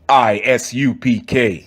Isupk.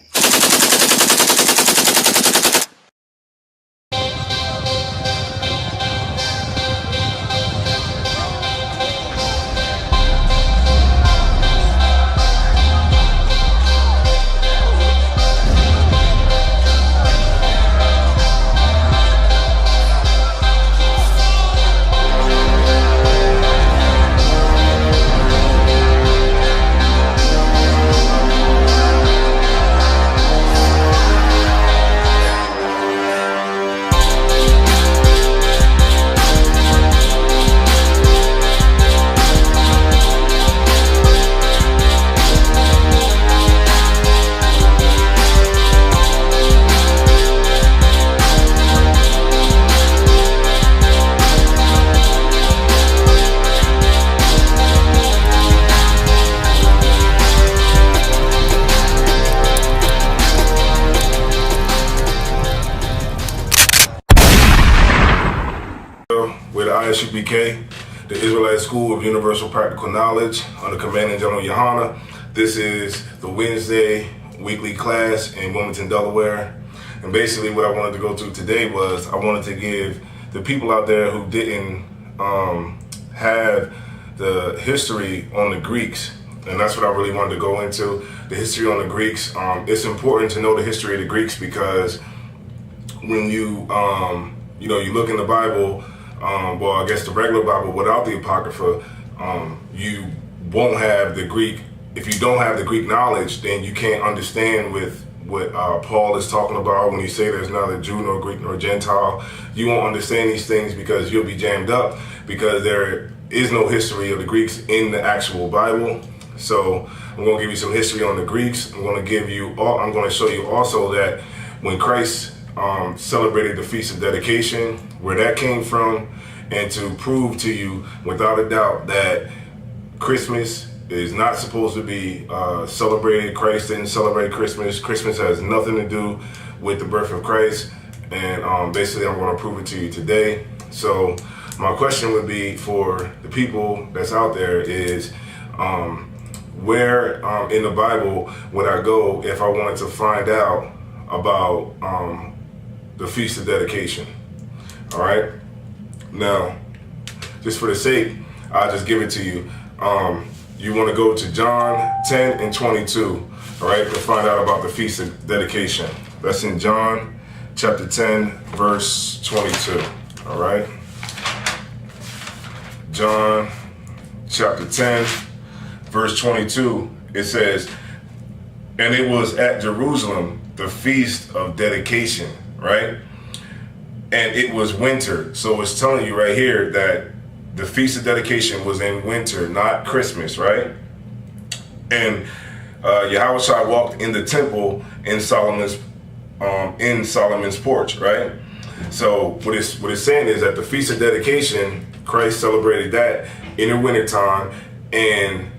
With Isupk, the Israelite School of Universal Practical Knowledge, under Commanding General Yohana. This is the Wednesday weekly class in Wilmington, Delaware. And basically what I wanted to go through today was I wanted to give the people out there who didn't have the history on the Greeks, and that's what I really wanted to go into, the history on the Greeks. It's important to know the history of the Greeks because when you look in the Bible, well, I guess the regular Bible without the Apocrypha, you won't have the Greek. If you don't have the Greek knowledge, then you can't understand with what Paul is talking about when he say there's neither Jew nor Greek nor Gentile. You won't understand these things because you'll be jammed up because there is no history of the Greeks in the actual Bible. So I'm going to give you some history on the Greeks. I'm going to show you also that when Christ celebrated the Feast of Dedication, where that came from, and to prove to you without a doubt that Christmas is not supposed to be celebrated. Christ didn't celebrate Christmas. Christmas has nothing to do with the birth of Christ, and basically I'm going to prove it to you today. So my question would be for the people that's out there is, where in the Bible would I go if I wanted to find out about the Feast of Dedication? All right. Now, just for the sake, I'll just give it to you. You want to go to John 10 and 22, all right, to find out about the Feast of Dedication. That's in John chapter 10, verse 22, all right? John chapter 10, verse 22, it says, and it was at Jerusalem, the Feast of Dedication, right? And it was winter. So it's telling you right here that the Feast of Dedication was in winter, not Christmas, right? And Yahushua walked in the temple in Solomon's porch, right? So what it's saying is that the Feast of Dedication, Christ celebrated that in the wintertime, and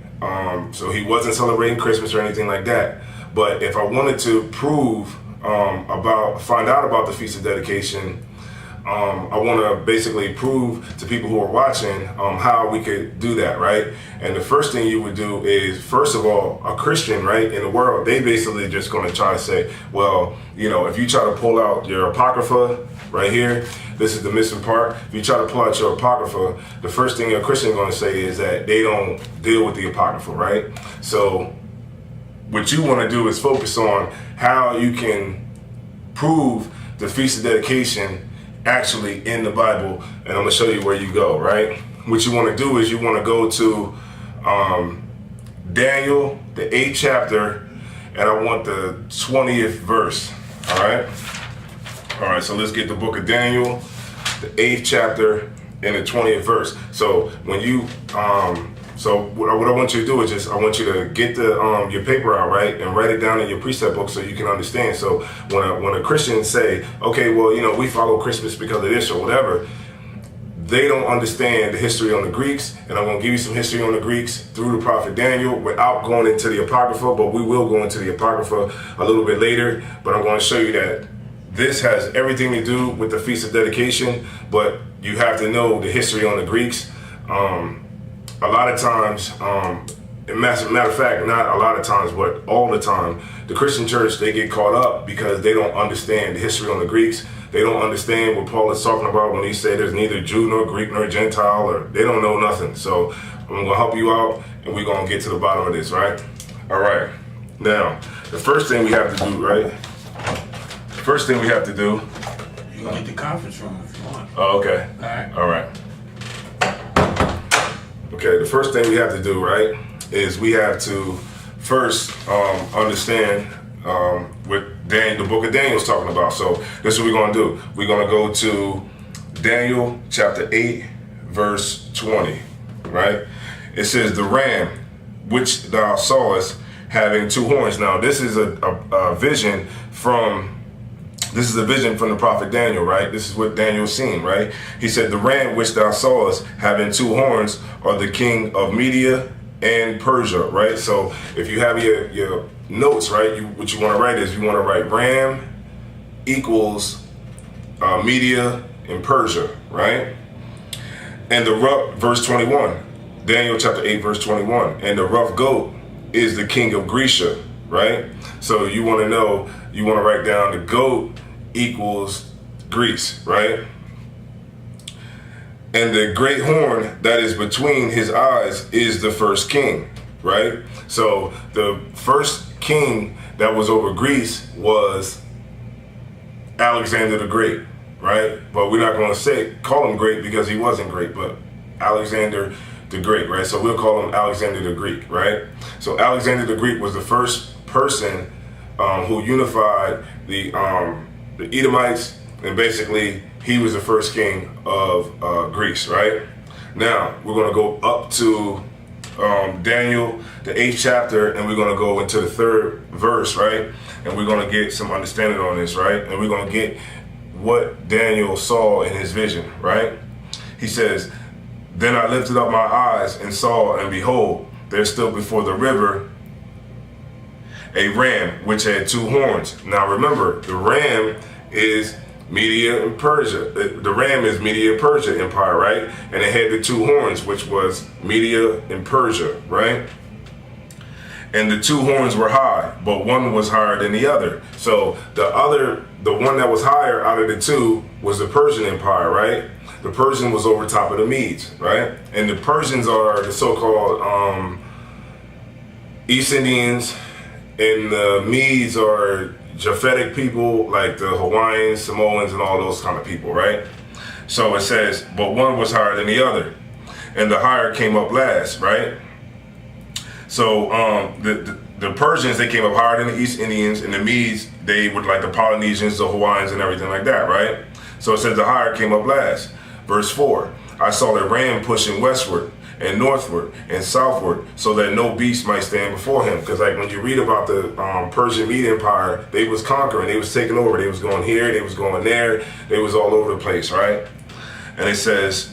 so he wasn't celebrating Christmas or anything like that. But if I wanted to find out about the Feast of Dedication, I want to basically prove to people who are watching how we could do that, right? And the first thing you would do is, first of all, a Christian, right, in the world, they basically just going to try to say, well, if you try to pull out your Apocrypha right here, this is the missing part. If you try to pull out your Apocrypha, the first thing a Christian is going to say is that they don't deal with the Apocrypha, right? So what you want to do is focus on how you can prove the Feast of Dedication actually in the Bible, and I'm going to show you where you go, right? What you want to do is you want to go to Daniel, the 8th chapter, and I want the 20th verse, all right? All right, so let's get the book of Daniel, the 8th chapter, and the 20th verse. So when you, what I want you to do is I want you to get your paper out, right, and write it down in your precept book so you can understand. So when a Christian say, okay, well, we follow Christmas because of this or whatever, they don't understand the history on the Greeks, and I'm going to give you some history on the Greeks through the prophet Daniel without going into the Apocrypha, but we will go into the Apocrypha a little bit later. But I'm going to show you that this has everything to do with the Feast of Dedication, but you have to know the history on the Greeks. A lot of times matter of fact, not a lot of times, but all the time, the Christian church, they get caught up because they don't understand the history on the Greeks. They don't understand what Paul is talking about when he said there's neither Jew nor Greek nor Gentile, or they don't know nothing. So I'm going to help you out, and we're going to get to the bottom of this, right? All right. Now, the first thing we have to do, right? The first thing we have to do. You can get the conference room if you want. Oh, okay. All right. All right. Okay, the first thing we have to do, right, is we have to first understand what the book of Daniel is talking about. So this is what we're going to do. We're going to go to Daniel chapter 8, verse 20, right? It says, the ram which thou sawest having two horns. Now, this is a vision from... This is a vision from the prophet Daniel, right? This is what Daniel's seen, right? He said, the ram which thou sawest having two horns are the king of Media and Persia, right? So if you have your notes, right, what you want to write is you want to write ram equals Media and Persia, right? And the rough, verse 21, Daniel chapter 8, verse 21, and the rough goat is the king of Grecia, right? So you want to know, you want to write down the goat equals Greece, right? And the great horn that is between his eyes is the first king, right? So the first king that was over Greece was Alexander the Great, right? But we're not going to call him great because he wasn't great, but Alexander the Great, right? So we'll call him Alexander the Greek, right? So Alexander the Greek was the first person who unified the Edomites, and basically he was the first king of Greece, right? Now we're going to go up to Daniel, the 8th chapter, and we're going to go into the 3rd verse, right? And we're going to get some understanding on this, right? And we're going to get what Daniel saw in his vision, right? He says, then I lifted up my eyes and saw, and behold, there stood before the river a ram which had two horns. Now remember, the ram is Media and Persia. The ram is Media and Persia Empire, right? And it had the two horns, which was Media and Persia, right? And the two horns were high, but one was higher than the other. So the one that was higher out of the two was the Persian Empire, right? The Persian was over top of the Medes, right? And the Persians are the so-called East Indians, and the Medes are Japhetic people, like the Hawaiians, Samoans, and all those kind of people, right? So it says, but one was higher than the other, and the higher came up last, right? So the Persians, they came up higher than the East Indians, and the Medes, they were like the Polynesians, the Hawaiians, and everything like that, right? So it says the higher came up last. Verse 4, I saw the ram pushing westward and northward and southward, so that no beast might stand before him. Because like when you read about the Persian Media Empire, they was conquering, they was taking over, they was going here, they was going there, they was all over the place, right? And it says,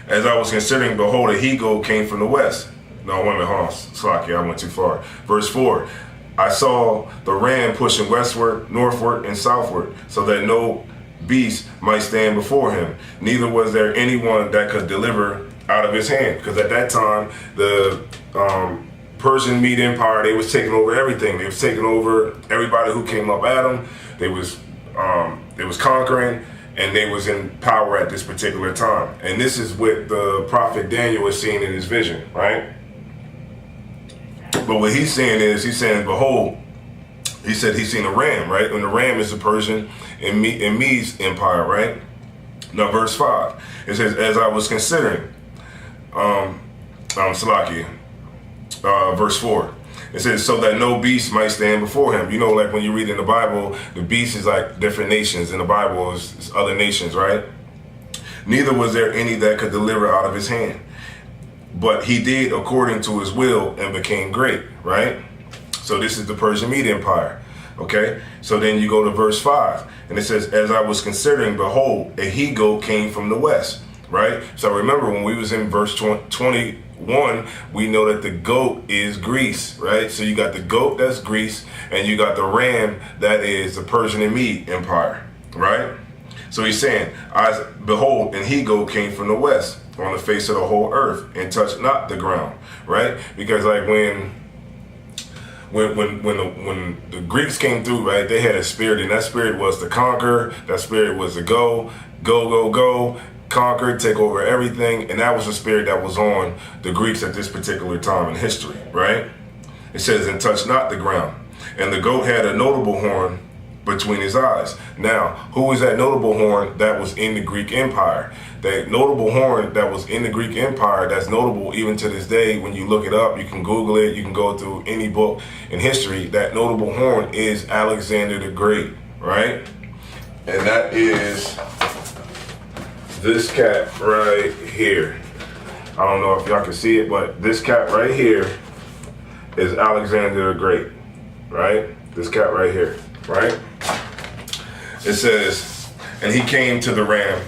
as I was considering, behold, a he-goat came from the west. No, wait a minute, hold on, Slacky, I went too far. Verse 4, I saw the ram pushing westward, northward, and southward, so that no beast might stand before him. Neither was there anyone that could deliver out of his hand. Because at that time, the Persian Media Empire, they was taking over everything. They was taking over everybody who came up at them. They was conquering, and they was in power at this particular time. And this is what the prophet Daniel is seeing in his vision, right? But what he's saying is, he's saying, behold, he said he's seen a ram, right? And the ram is the Persian and Medes empire, right? Now, verse 5, it says, as I was considering, Salakia, verse 4, it says, so that no beast might stand before him. You know, like when you read in the Bible, the beast is like different nations. In the Bible, is other nations, right? Neither was there any that could deliver out of his hand. But he did according to his will and became great, right? So this is the Persian Media Empire, okay? So then you go to verse 5, and it says, as I was considering, behold, a he-goat came from the west, right? So remember, when we was in verse 21, we know that the goat is Greece, right? So you got the goat, that's Greece, and you got the ram, that is the Persian and Mede Empire, right? So he's saying, behold, and he-goat came from the west. on the face of the whole earth, and touch not the ground, right? Because like when the Greeks came through, right, they had a spirit, and that spirit was to conquer. That spirit was to go, conquer, take over everything, and that was the spirit that was on the Greeks at this particular time in history, right? It says, and touch not the ground. And the goat had a notable horn between his eyes. Now, who was that notable horn that was in the Greek Empire? That notable horn that was in the Greek Empire, that's notable even to this day. When you look it up, you can Google it, you can go through any book in history. That notable horn is Alexander the Great, right? And that is this cat right here. I don't know if y'all can see it, but this cat right here is Alexander the Great, right? This cat right here, right? It says, and he came to the ram,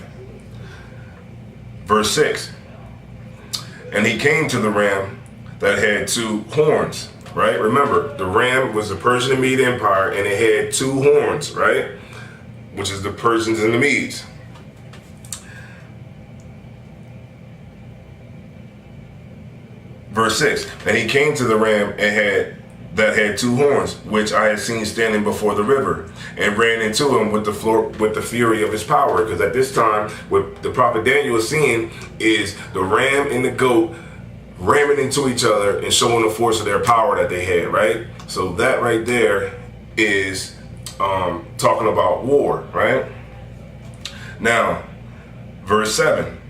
verse 6. And he came to the ram that had 2 horns, right? Remember, the ram was the Persian and Mede Empire, and it had 2 horns, right? Which is the Persians and the Medes. Verse 6, and he came to the ram that had 2 horns, which I had seen standing before the river, and ran into him with the fury of his power. Because at this time, what the prophet Daniel is seeing is the ram and the goat ramming into each other and showing the force of their power that they had, right? So that right there is talking about war, right? Now, verse 7.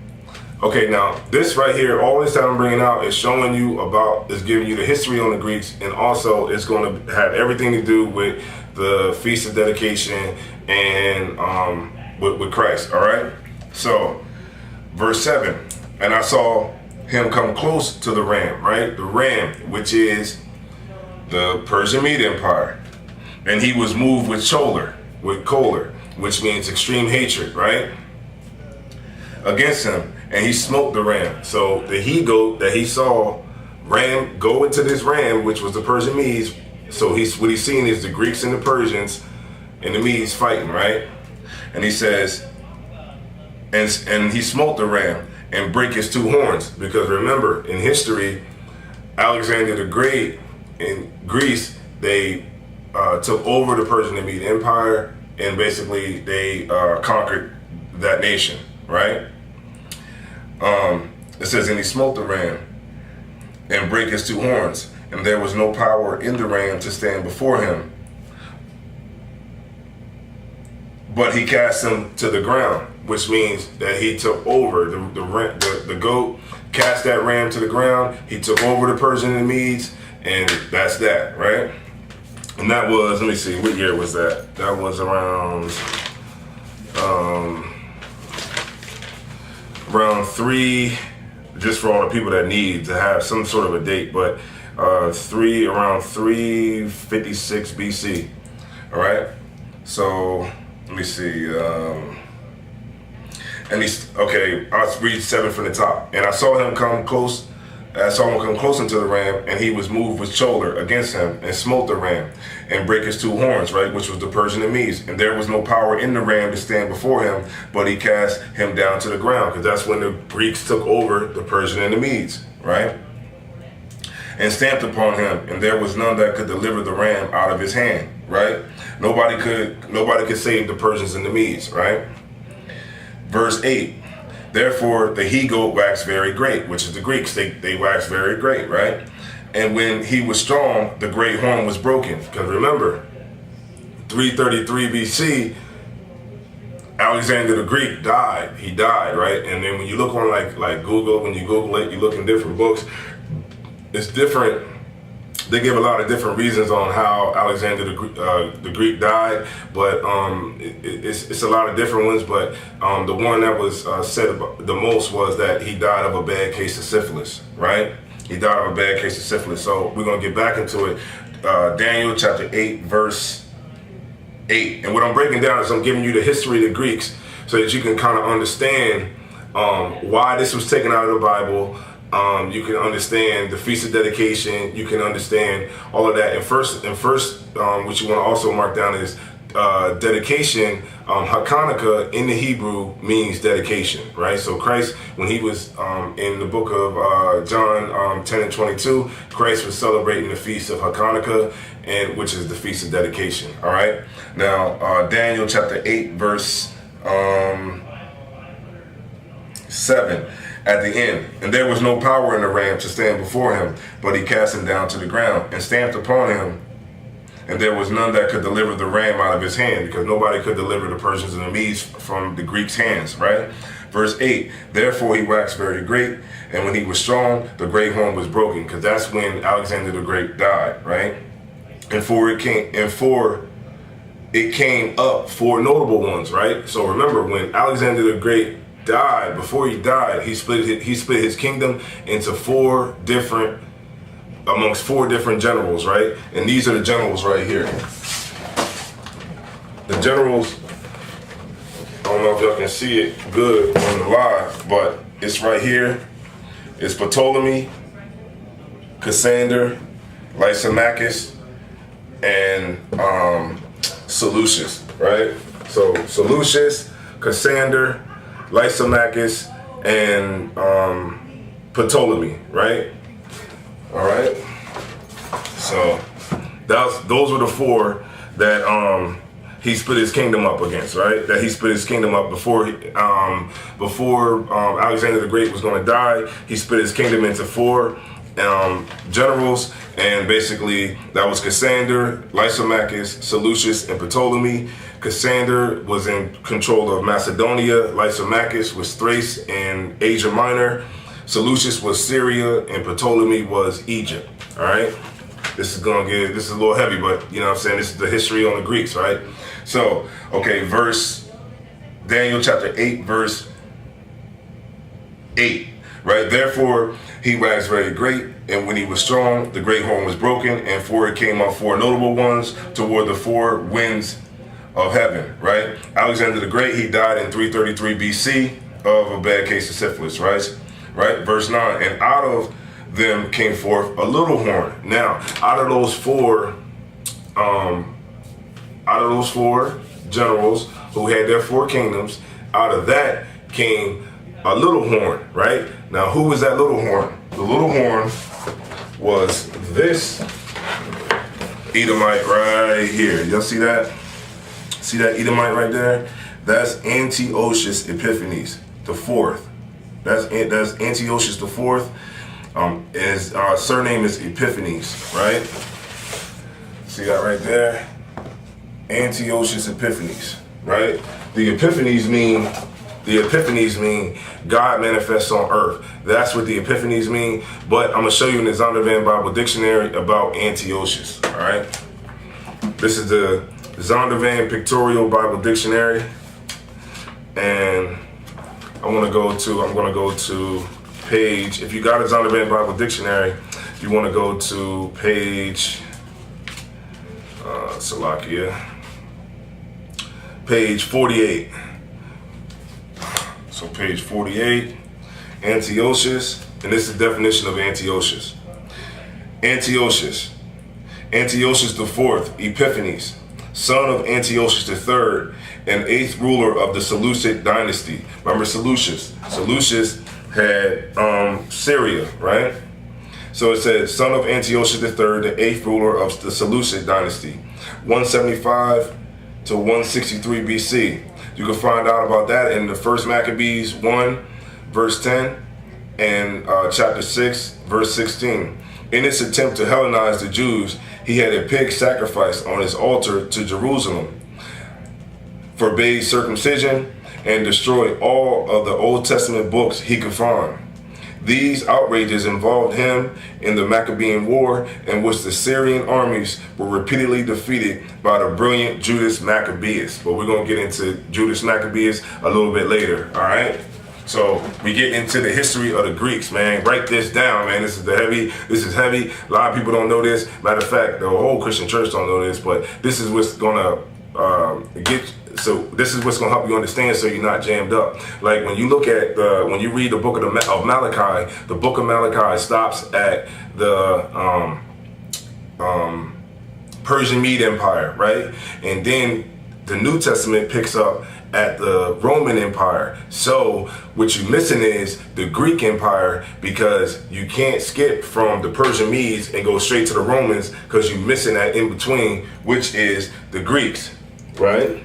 Okay, now this right here, all this that I'm bringing out is showing you is giving you the history on the Greeks, and also it's going to have everything to do with the Feast of Dedication and with Christ, all right? So, verse 7, and I saw him come close to the ram, right? The ram, which is the Persian Mede Empire, and he was moved with choler, which means extreme hatred, right? Against him. And he smote the ram. So the he-goat that he saw ram go into this ram, which was the Persian Medes. So what he's seeing is the Greeks and the Persians and the Medes fighting, right? And he says, and he smote the ram and break his 2 horns. Because remember, in history, Alexander the Great in Greece, they took over the Persian and Mede Empire, and basically they conquered that nation, right? It says, and he smote the ram and brake his 2 horns, and there was no power in the ram to stand before him, but he cast him to the ground, which means that he took over. The goat cast that ram to the ground. He took over the Persian and Medes, and that's that, right? And that was, let me see, what year was that? That was around 3, just for all the people that need to have some sort of a date, but around 356 BC. All right. So let me see. Okay, I'll read 7 from the top. And I saw him come close. I saw him come close into the ram, and he was moved with choler against him, and smote the ram, and break his 2 horns, right, which was the Persian and Medes. And there was no power in the ram to stand before him, but he cast him down to the ground, because that's when the Greeks took over the Persian and the Medes, right? And stamped upon him, and there was none that could deliver the ram out of his hand, right? Nobody could save the Persians and the Medes, right? Verse 8. Therefore, the he-goat waxed very great, which is the Greeks. They waxed very great, right? And when he was strong, the great horn was broken. Because remember, 333 BC, Alexander the Greek died. He died, right? And then when you look on like Google, when you Google it, you look in different books, it's different. They give a lot of different reasons on how Alexander the Greek died, but it's a lot of different ones. But the one that was said about the most was that he died of a bad case of syphilis, right? He died of a bad case of syphilis. So we're going to get back into it. Daniel chapter 8, verse 8. And what I'm breaking down is I'm giving you the history of the Greeks so that you can kind of understand why this was taken out of the Bible. You can understand the Feast of Dedication. You can understand all of that. And first, what you want to also mark down is dedication Hanukkah in the Hebrew means dedication, right? So Christ, when he was in the book of John 10 and 22, Christ was celebrating the feast of Hanukkah, and which is the feast of dedication. All right. Now Daniel chapter 8 verse 7. At the end, and there was no power in the ram to stand before him, but he cast him down to the ground and stamped upon him. And there was none that could deliver the ram out of his hand, because nobody could deliver the Persians and the Medes from the Greeks' hands, right? Verse 8, therefore he waxed very great, and when he was strong, the great horn was broken, because that's when Alexander the Great died, right? And it came up four notable ones, right? So remember, when Alexander the Great died, before he died, he split his kingdom into amongst four different generals, right? And these are the generals right here. The generals, I don't know if y'all can see it good on the live, but it's right here. It's Ptolemy, Cassander, Lysimachus, and Seleucus, right? So Seleucus, Cassander, Lysimachus, and Ptolemy, right? All right. So those were the four that he split his kingdom up against, right? That he split his kingdom up before Alexander the Great was going to die. He split his kingdom into four generals, and basically that was Cassander, Lysimachus, Seleucus, and Ptolemy. Cassander was in control of Macedonia. Lysimachus was Thrace and Asia Minor. Seleucus was Syria, and Ptolemy was Egypt. All right. This is a little heavy, but you know what I'm saying? This is the history on the Greeks, right? So, okay, Daniel chapter 8, verse 8, right? Therefore, he waxed very great, and when he was strong, the great horn was broken, and for it came up four notable ones toward the four winds of heaven, right? Alexander the Great, he died in 333 BC of a bad case of syphilis, right? Verse 9, and out of them came forth a little horn. Now, out of those four generals who had their four kingdoms, out of that came a little horn, right? Now, who was that little horn? The little horn was this Edomite right here. Y'all see that? See that Edomite right there? That's Antiochus Epiphanes the fourth. That's Antiochus the fourth. His surname is Epiphanes, right? See that right there? Antiochus Epiphanes, right? The Epiphanies mean God manifests on earth. That's what the Epiphanies mean. But I'm gonna show you in the Zondervan Bible Dictionary about Antiochus. All right. This is the Zondervan Pictorial Bible Dictionary, and I'm gonna go to page. If you got a Zondervan Bible Dictionary, you want to go to page page 48. So page 48, Antiochus, and this is the definition of Antiochus. Antiochus the fourth, Epiphanes, son of Antiochus III, and eighth ruler of the Seleucid dynasty. Remember Seleucus? Seleucus had Syria, right? So it says, son of Antiochus III, the eighth ruler of the Seleucid dynasty, 175 to 163 BC. You can find out about that in the First Maccabees 1, verse 10, and chapter 6, verse 16. In its attempt to Hellenize the Jews, he had a pig sacrificed on his altar to Jerusalem, forbade circumcision, and destroyed all of the Old Testament books he could find. These outrages involved him in the Maccabean War, in which the Syrian armies were repeatedly defeated by the brilliant Judas Maccabeus. But we're going to get into Judas Maccabeus a little bit later, all right? So we get into the history of the Greeks, man. Write this down, man. This is heavy. A lot of people don't know this. Matter of fact, the whole Christian church don't know this, but this is what's going to this is what's going to help you understand, so you're not jammed up. Like when you look at when you read the book of Malachi, the book of Malachi stops at the Persian Mede Empire, right? And then the New Testament picks up at the Roman Empire. So what you're missing is the Greek Empire, because you can't skip from the Persian Medes and go straight to the Romans, because you're missing that in between, which is the Greeks, right?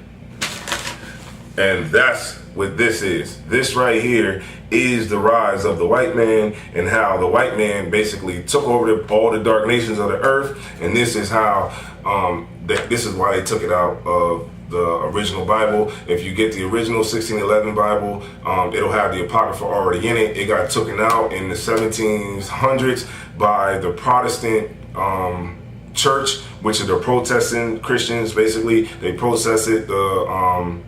And that's what this is. This right here is the rise of the white man, and how the white man basically took over all the dark nations of the earth. And this is how, this is why they took it out of the original Bible. If you get the original 1611 Bible, it'll have the Apocrypha already in it. It got taken out in the 1700s by the Protestant church, which are the Protestant Christians. Basically, they protested the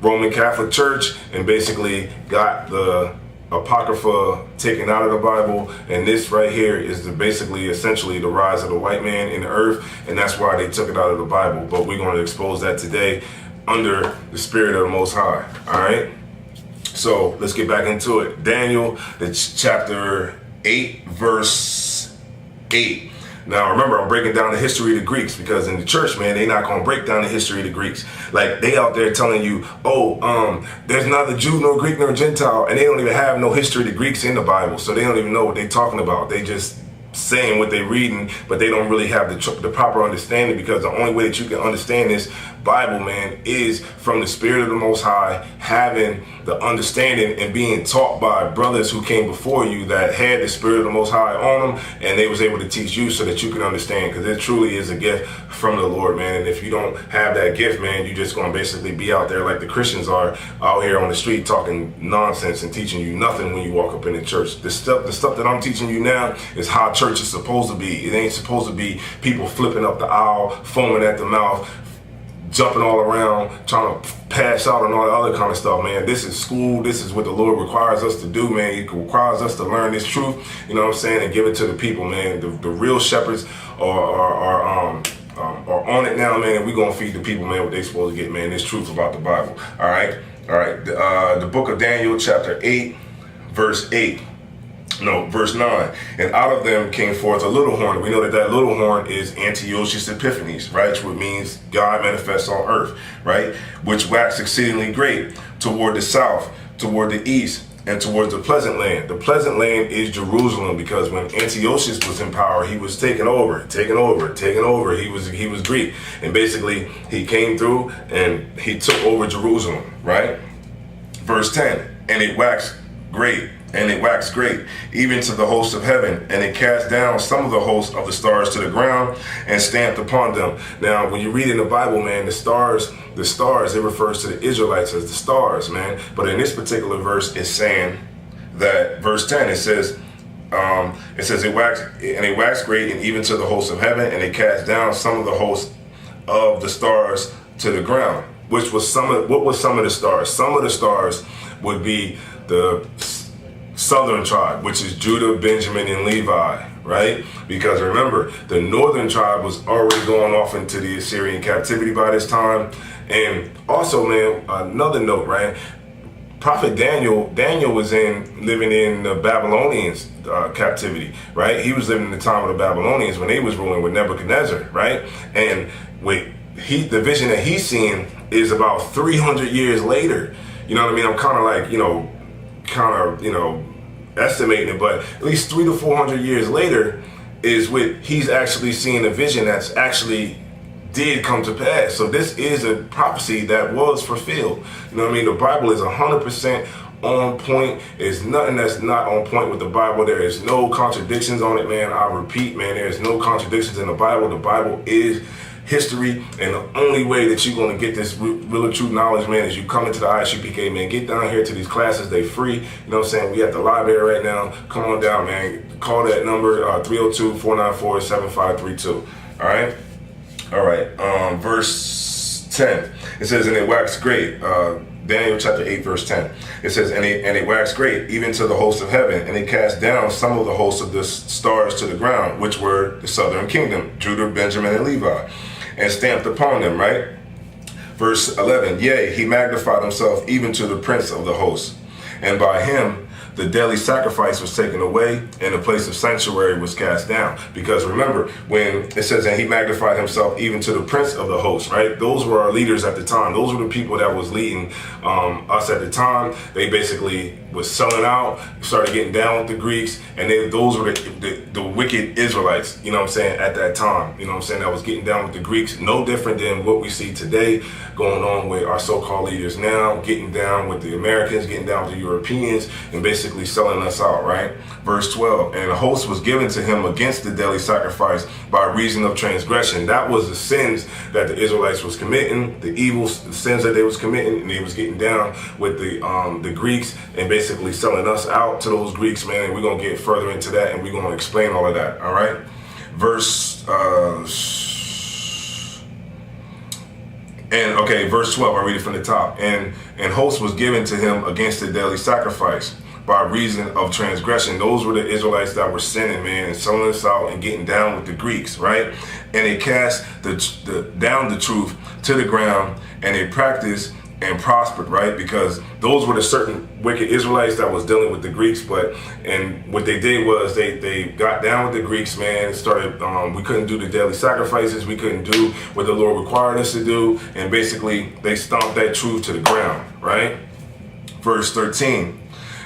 Roman Catholic Church and basically got the Apocrypha taken out of the Bible. And this right here is basically essentially the rise of the white man in the earth, and that's why they took it out of the Bible. But we're going to expose that today under the Spirit of the Most High. All right, so let's get back into it. Daniel, chapter 8, verse 8. Now, remember, I'm breaking down the history of the Greeks, because in the church, man, they not going to break down the history of the Greeks. Like, they out there telling you, there's neither Jew nor Greek nor Gentile, and they don't even have no history of the Greeks in the Bible, so they don't even know what they're talking about. They just saying what they're reading, but they don't really have the proper understanding, because the only way that you can understand this Bible, man, is from the Spirit of the Most High, having the understanding and being taught by brothers who came before you that had the Spirit of the Most High on them, and they was able to teach you so that you can understand, because it truly is a gift from the Lord, man. And if you don't have that gift, man, you're just going to basically be out there like the Christians are out here on the street talking nonsense and teaching you nothing when you walk up in the church. The stuff that I'm teaching you now is how church is supposed to be. It ain't supposed to be people flipping up the aisle, foaming at the mouth, jumping all around, trying to pass out and all that other kind of stuff, man. This is school. This is what the Lord requires us to do, man. He requires us to learn this truth, you know what I'm saying, and give it to the people, man. The real shepherds are on it now, man, and we're going to feed the people, man, what they supposed to get, man, this truth about the Bible. All right. The book of Daniel, chapter 8, verse 8. No, verse 9. And out of them came forth a little horn. We know that little horn is Antiochus Epiphanes, right? Which means God manifests on earth, right? Which waxed exceedingly great toward the south, toward the east, and towards the pleasant land. The pleasant land is Jerusalem, because when Antiochus was in power, he was taking over. He was Greek. And basically, he came through and he took over Jerusalem, right? Verse 10. And it waxed great, even to the hosts of heaven, and it cast down some of the hosts of the stars to the ground and stamped upon them. Now, when you read in the Bible, man, the stars, it refers to the Israelites as the stars, man. But in this particular verse, it's saying that, verse 10, it says it waxed great, and even to the hosts of heaven, and it cast down some of the hosts of the stars to the ground. What was some of the stars? Some of the stars would be the southern tribe, which is Judah, Benjamin, and Levi, right? Because remember, the northern tribe was already going off into the Assyrian captivity by this time. And also, man, another note, right? Prophet Daniel was living in the Babylonians captivity, right? He was living in the time of the Babylonians when they was ruling with Nebuchadnezzar, right? And the vision that he's seeing is about 300 years later. You know what I mean? I'm kind of like, estimating it, but at least 300 to 400 years later is what he's actually seeing a vision that's actually did come to pass. So this is a prophecy that was fulfilled. You know what I mean? The Bible is 100% on point. There's nothing that's not on point with the Bible. There is no contradictions on it, man. I repeat, man, there's no contradictions in the Bible. The Bible is history, and the only way that you're going to get this real and true knowledge, man, is you come into the Isupk, man. Get down here to these classes. They free. You know what I'm saying? We at the library right now. Come on down, man. Call that number, 302-494-7532. All right. Verse 10. It says, and it waxed great. Daniel chapter 8, verse 10. It says, and it waxed great, even to the hosts of heaven, and it cast down some of the hosts of the stars to the ground, which were the southern kingdom, Judah, Benjamin, and Levi, and stamped upon them, right? Verse 11, yea, he magnified himself even to the prince of the hosts, and by him the daily sacrifice was taken away and the place of sanctuary was cast down. Because remember, when it says that he magnified himself even to the prince of the host, right? Those were our leaders at the time. Those were the people that was leading us at the time. They basically was selling out, started getting down with the Greeks, and those were the wicked Israelites, you know what I'm saying, at that time, you know what I'm saying, that was getting down with the Greeks. No different than what we see today going on with our so-called leaders now, getting down with the Americans, getting down with the Europeans, and basically selling us out, right? Verse 12, and a host was given to him against the daily sacrifice by reason of transgression. That was the sins that the Israelites was committing, the evil sins that they was committing, and they was getting down with the Greeks and basically selling us out to those Greeks, man. And we're gonna get further into that, and we're gonna explain all of that. All right, verse 12. I read it from the top. And host was given to him against the daily sacrifice by reason of transgression. Those were the Israelites that were sinning, man, and selling us out and getting down with the Greeks, right? And they cast down the truth to the ground, and they practiced and prospered, right? Because those were the certain wicked Israelites that was dealing with the Greeks. And what they did was they got down with the Greeks, man, and started, we couldn't do the daily sacrifices, we couldn't do what the Lord required us to do, and basically they stomped that truth to the ground, right? Verse 13,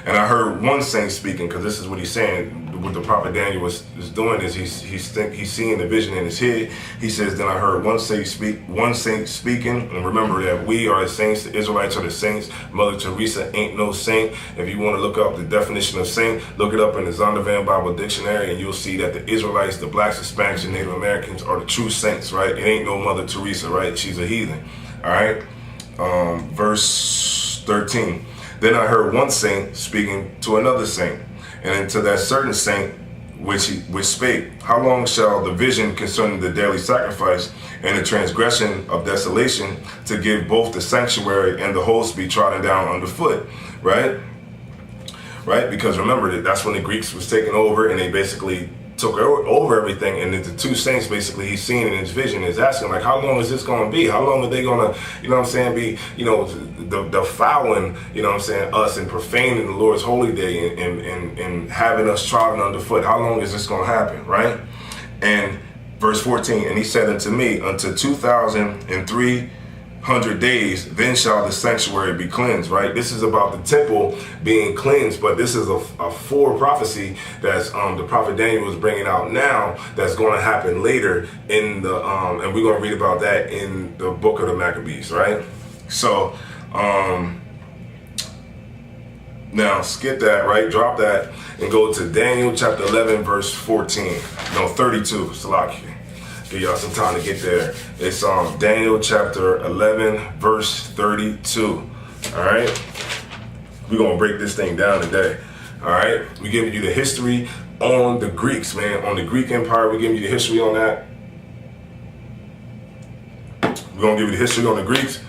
and I heard one saint speaking, because this is what he's saying. What the prophet Daniel is doing is he's seeing the vision in his head. He says, then I heard one saint speaking, and remember that we are the saints, the Israelites are the saints. Mother Teresa ain't no saint. If you want to look up the definition of saint, look it up in the Zondervan Bible Dictionary, and you'll see that the Israelites, the blacks, Hispanics, and Native Americans are the true saints, right? It ain't no Mother Teresa, right? She's a heathen, all right? Verse 13. Then I heard one saint speaking to another saint, and to that certain saint which spake, how long shall the vision concerning the daily sacrifice and the transgression of desolation to give both the sanctuary and the host be trodden down underfoot, right? Right? Because remember that's when the Greeks was taking over, and they basically took over everything. And the two saints, basically, he's seeing in his vision, is asking, like, how long is this going to be? How long are they going to, you know what I'm saying, be, you know, defiling, you know what I'm saying, us and profaning the Lord's holy day and having us trodden underfoot? How long is this going to happen, right? And verse 14, and he said unto me, unto 2,300 days, then shall the sanctuary be cleansed, right? This is about the temple being cleansed, but this is a forward prophecy that's the prophet Daniel was bringing out now, that's going to happen later in the and we're going to read about that in the book of the Maccabees, right? So now skip that, right? Drop that and go to Daniel chapter 11 verse 14. No, 32. Salaki. Give y'all some time to get there. It's Daniel chapter 11 verse 32. All right, we're gonna break this thing down today. All right, we're giving you the history on the Greeks, man, on the Greek Empire. We're giving you the history on that. We're gonna give you the history on the Greeks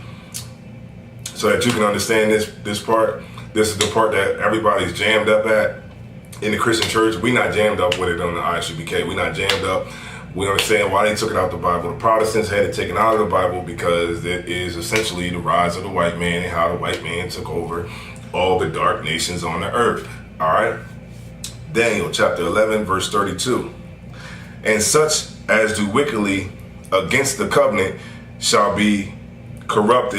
so that you can understand this part. This is the part that everybody's jammed up at in the Christian church. We're not jammed up with it on the Isupk. We're not jammed up. We understand why they took it out the Bible. The Protestants had it taken out of the Bible because it is essentially the rise of the white man and how the white man took over all the dark nations on the earth. All right. Daniel chapter 11 verse 32. And such as do wickedly against the covenant shall be corrupt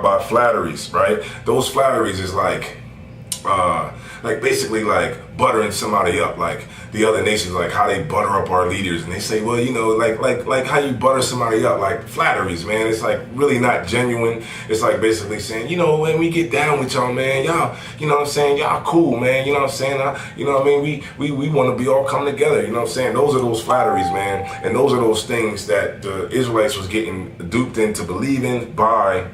by flatteries, right? Those flatteries is like basically like buttering somebody up, like the other nations, like how they butter up our leaders, and they say, well, you know, like how you butter somebody up, like flatteries, man. It's like really not genuine. It's like basically saying, you know, when we get down with y'all, man, y'all, you know what I'm saying, y'all cool, man, you know what I'm saying, you know what I mean, we want to be all come together, you know what I'm saying. Those are those flatteries, man, and those are those things that the Israelites was getting duped into believing by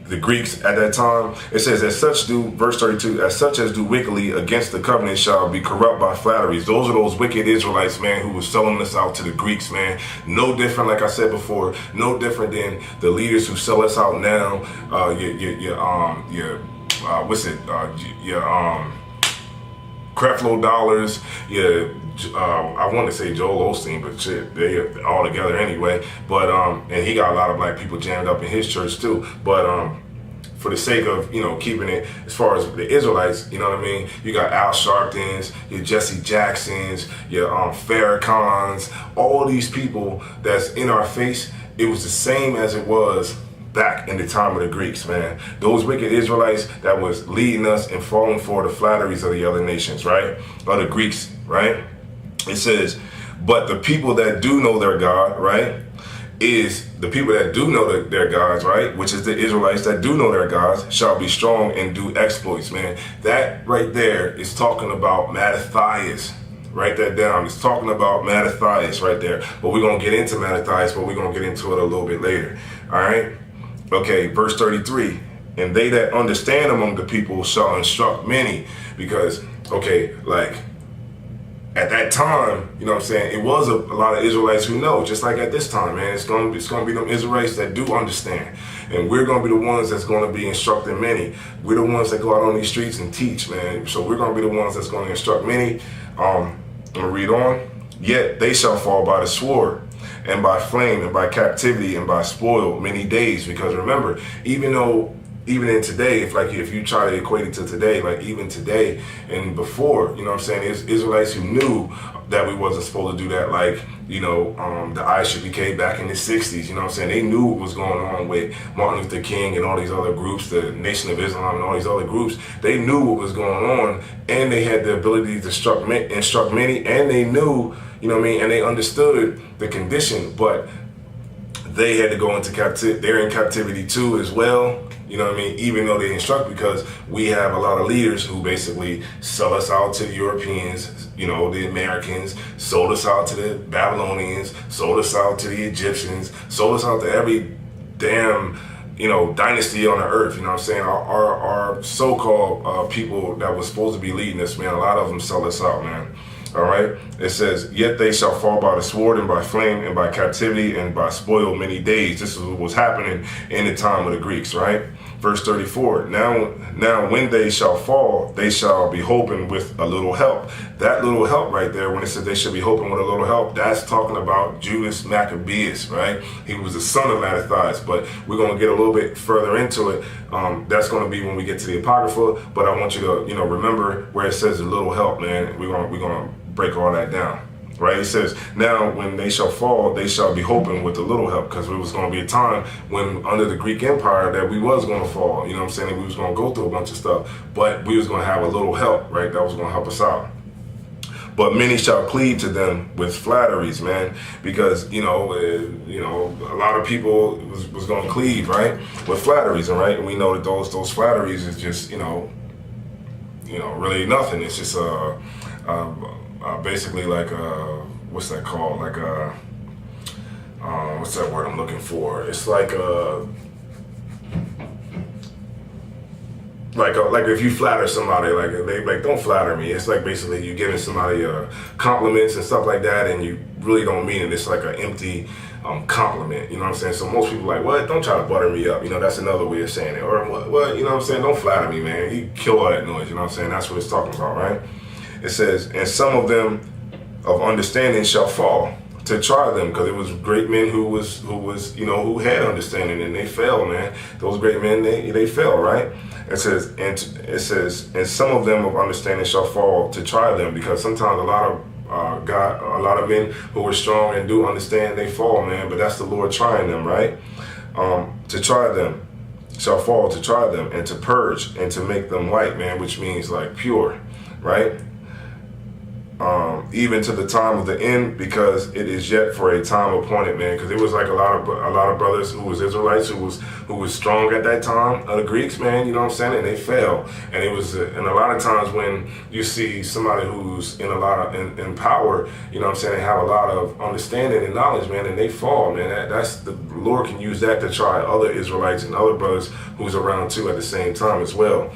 the Greeks at that time. It says, as such do, verse 32, as such as do wickedly against the covenant shall be corrupt by flatteries. Those are those wicked Israelites, man, who was selling us out to the Greeks, man. No different, like I said before, no different than the leaders who sell us out now. Creflo dollars, I want to say Joel Osteen, but shit, they all together anyway. But and he got a lot of black people jammed up in his church too. But for the sake of, keeping it as far as the Israelites, you know what I mean? You got Al Sharptons, your Jesse Jacksons, your Farrakhans, all these people that's in our face. It was the same as it was back in the time of the Greeks, man. Those wicked Israelites that was leading us and falling for the flatteries of the other nations, right? Or the Greeks, right? It says, but the people that do know their God, right, is the people that do know their gods, right, which is the Israelites that do know their gods, shall be strong and do exploits, man. That right there is talking about Mattathias. Write that down. It's talking about Mattathias right there. But we're going to get into Mattathias, but we're going to get into it a little bit later. All right? Okay, verse 33. And they that understand among the people shall instruct many. Because, okay, like, at that time, you know what I'm saying, it was a lot of Israelites who know, just like at this time, man. It's gonna be them Israelites that do understand. And we're gonna be the ones that's gonna be instructing many. We're the ones that go out on these streets and teach, man. So we're gonna be the ones that's gonna instruct many. I'm gonna read on. Yet they shall fall by the sword, and by flame, and by captivity, and by spoil many days. Because remember, even in today, if you try to equate it to today, like even today and before, you know what I'm saying, there's Israelites who knew that we wasn't supposed to do that, like, the Isupk back in the 60s, you know what I'm saying, they knew what was going on with Martin Luther King and all these other groups, the Nation of Islam and all these other groups. They knew what was going on, and they had the ability to instruct many, and they knew, you know what I mean, and they understood the condition, but they had to go into captivity. They're in captivity too as well. You know what I mean? Even though they instruct, because we have a lot of leaders who basically sell us out to the Europeans, the Americans, sold us out to the Babylonians, sold us out to the Egyptians, sold us out to every damn, dynasty on the earth. You know what I'm saying? Our so-called people that was supposed to be leading us, man, a lot of them sell us out, man. All right. It says, yet they shall fall by the sword and by flame and by captivity and by spoil many days. This is what was happening in the time of the Greeks, right? Verse 34. Now when they shall fall, they shall be hoping with a little help. That little help right there, when it says they should be hoping with a little help, that's talking about Judas Maccabeus, right? He was the son of Mattathias, but we're going to get a little bit further into it. That's going to be when we get to the Apocrypha, but I want you to, remember where it says a little help, man. We're going to break all that down, right? It says, now when they shall fall, they shall be hoping with a little help, because it was going to be a time when under the Greek Empire that we was going to fall, you know what I'm saying? We was going to go through a bunch of stuff, but we was going to have a little help, right? That was going to help us out. But many shall cleave to them with flatteries, man, because, a lot of people was going to cleave, right, with flatteries, all right? And we know that those flatteries is just, really nothing. It's just, basically like what's that called? Like what's that word I'm looking for? It's like if you flatter somebody, like they like, don't flatter me. It's like basically you giving somebody compliments and stuff like that, and you really don't mean it. It's like an empty compliment. You know what I'm saying? So most people are like, what? Don't try to butter me up. That's another way of saying it. Or what? You know what I'm saying? Don't flatter me, man. You kill all that noise. You know what I'm saying? That's what it's talking about, right? It says, and some of them of understanding shall fall to try them, because it was great men who had understanding, and they fell, man. Those great men, they fell, right? It says, and some of them of understanding shall fall to try them, because sometimes a lot of men who are strong and do understand, they fall, man. But that's the Lord trying them, right? To try them shall fall to try them, and to purge and to make them white, man, which means like pure, right? Even to the time of the end, because it is yet for a time appointed, man. Because it was like a lot of brothers who was Israelites who was strong at that time of the Greeks, man. You know what I'm saying? And they fell. And it was, and a lot of times when you see somebody who's in power, you know what I'm saying, they have a lot of understanding and knowledge, man, and they fall, man. That's the Lord can use that to try other Israelites and other brothers who's around too at the same time as well.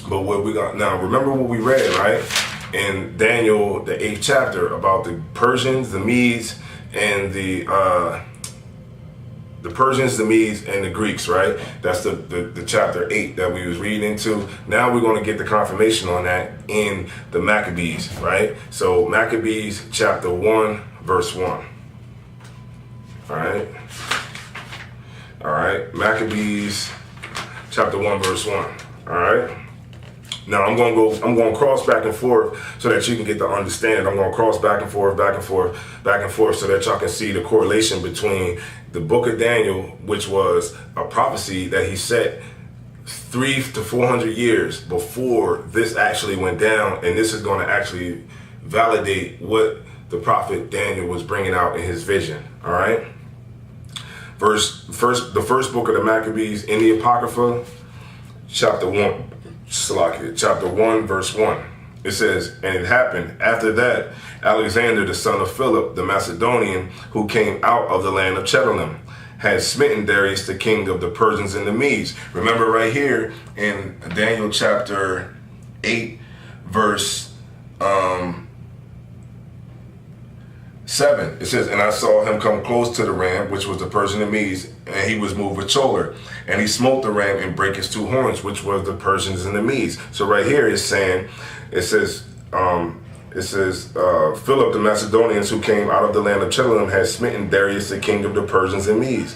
But what we got now? Remember what we read, right? In Daniel, the 8th chapter, about the Persians, the Medes, and the Persians, the Medes, and the Greeks, right? That's the chapter 8 that we was reading into. Now we're going to get the confirmation on that in the Maccabees, right? So Maccabees chapter 1, verse 1. All right. Maccabees chapter 1, verse 1. All right. Now I'm going to cross back and forth so that you can get to understand. I'm going to cross back and forth, back and forth, back and forth so that y'all can see the correlation between the book of Daniel, which was a prophecy that he set 300 to 400 years before this actually went down. And this is going to actually validate what the prophet Daniel was bringing out in his vision. All right. The first book of the Maccabees in the Apocrypha, chapter 1, verse 1. It says, and it happened after that, Alexander, the son of Philip, the Macedonian, who came out of the land of Chedalim, had smitten Darius, the king of the Persians and the Medes. Remember right here in Daniel chapter 8, verse 7, it says, and I saw him come close to the ram, which was the Persian and Medes, and he was moved with choler. And he smote the ram and brake his two horns, which was the Persians and the Medes. So right here it's saying, it says, Philip the Macedonians, who came out of the land of Chedalim, had smitten Darius, the king of the Persians and Medes,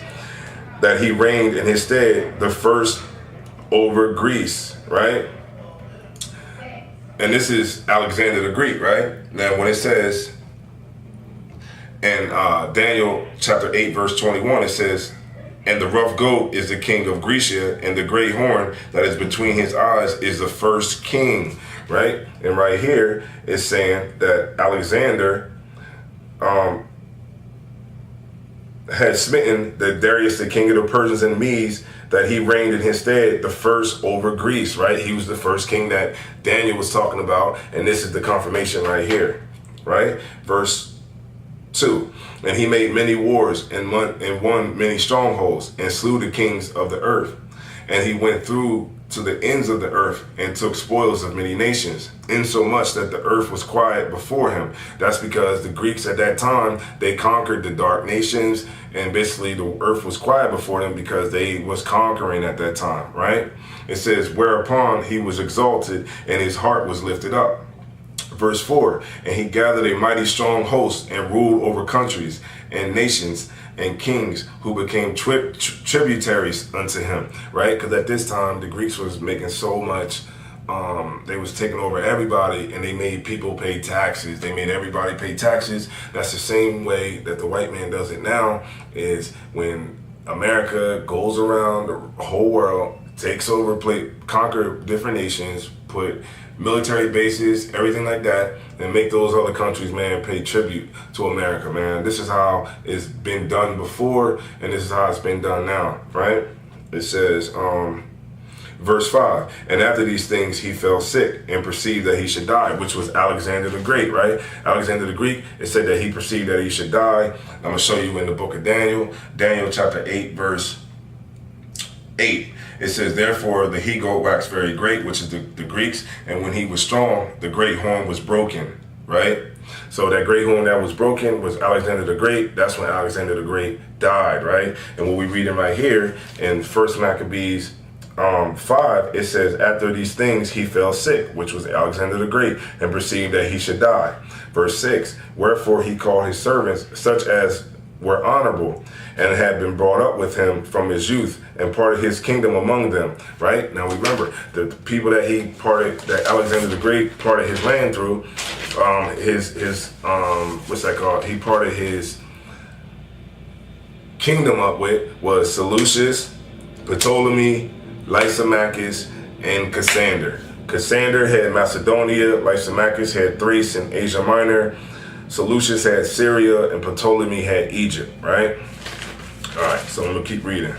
that he reigned in his stead, the first over Greece, right? And this is Alexander the Greek, right? Now when it says, in Daniel chapter 8, verse 21, it says, and the rough goat is the king of Grecia, and the great horn that is between his eyes is the first king, right? And right here it's saying that Alexander had smitten the Darius, the king of the Persians and Medes, that he reigned in his stead, the first over Greece, right? He was the first king that Daniel was talking about, and this is the confirmation right here, right? Verse 2, and he made many wars and won many strongholds and slew the kings of the earth. And he went through to the ends of the earth and took spoils of many nations, insomuch that the earth was quiet before him. That's because the Greeks at that time, they conquered the dark nations, and basically the earth was quiet before them because they was conquering at that time, right? It says, whereupon he was exalted and his heart was lifted up. Verse 4, and he gathered a mighty strong host and ruled over countries and nations and kings who became tributaries unto him, right? Because at this time, the Greeks was making so much, they was taking over everybody, and they made people pay taxes. They made everybody pay taxes. That's the same way that the white man does it now, is when America goes around the whole world, takes over, conquer different nations, put military bases, everything like that, and make those other countries, man, pay tribute to America, man. This is how it's been done before, and this is how it's been done now, right? It says, verse 5, and after these things he fell sick and perceived that he should die, which was Alexander the Great, right? Alexander the Greek, it said that he perceived that he should die. I'm going to show you in the book of Daniel, Daniel chapter 8, verse 8. It says, therefore the he-goat waxed very great, which is the Greeks, and when he was strong, the great horn was broken, right? So that great horn that was broken was Alexander the Great. That's when Alexander the Great died, right? And what we reading right here in 1 Maccabees 5, it says, after these things he fell sick, which was Alexander the Great, and perceived that he should die. Verse 6, wherefore he called his servants, such as were honorable, and had been brought up with him from his youth, and parted his kingdom among them, right? Now remember, the people that that Alexander the Great parted his land through, what's that called? He parted his kingdom up with was Seleucus, Ptolemy, Lysimachus, and Cassander. Cassander had Macedonia, Lysimachus had Thrace and Asia Minor, Seleucus had Syria, and Ptolemy had Egypt, right? All right, so I'm going to keep reading.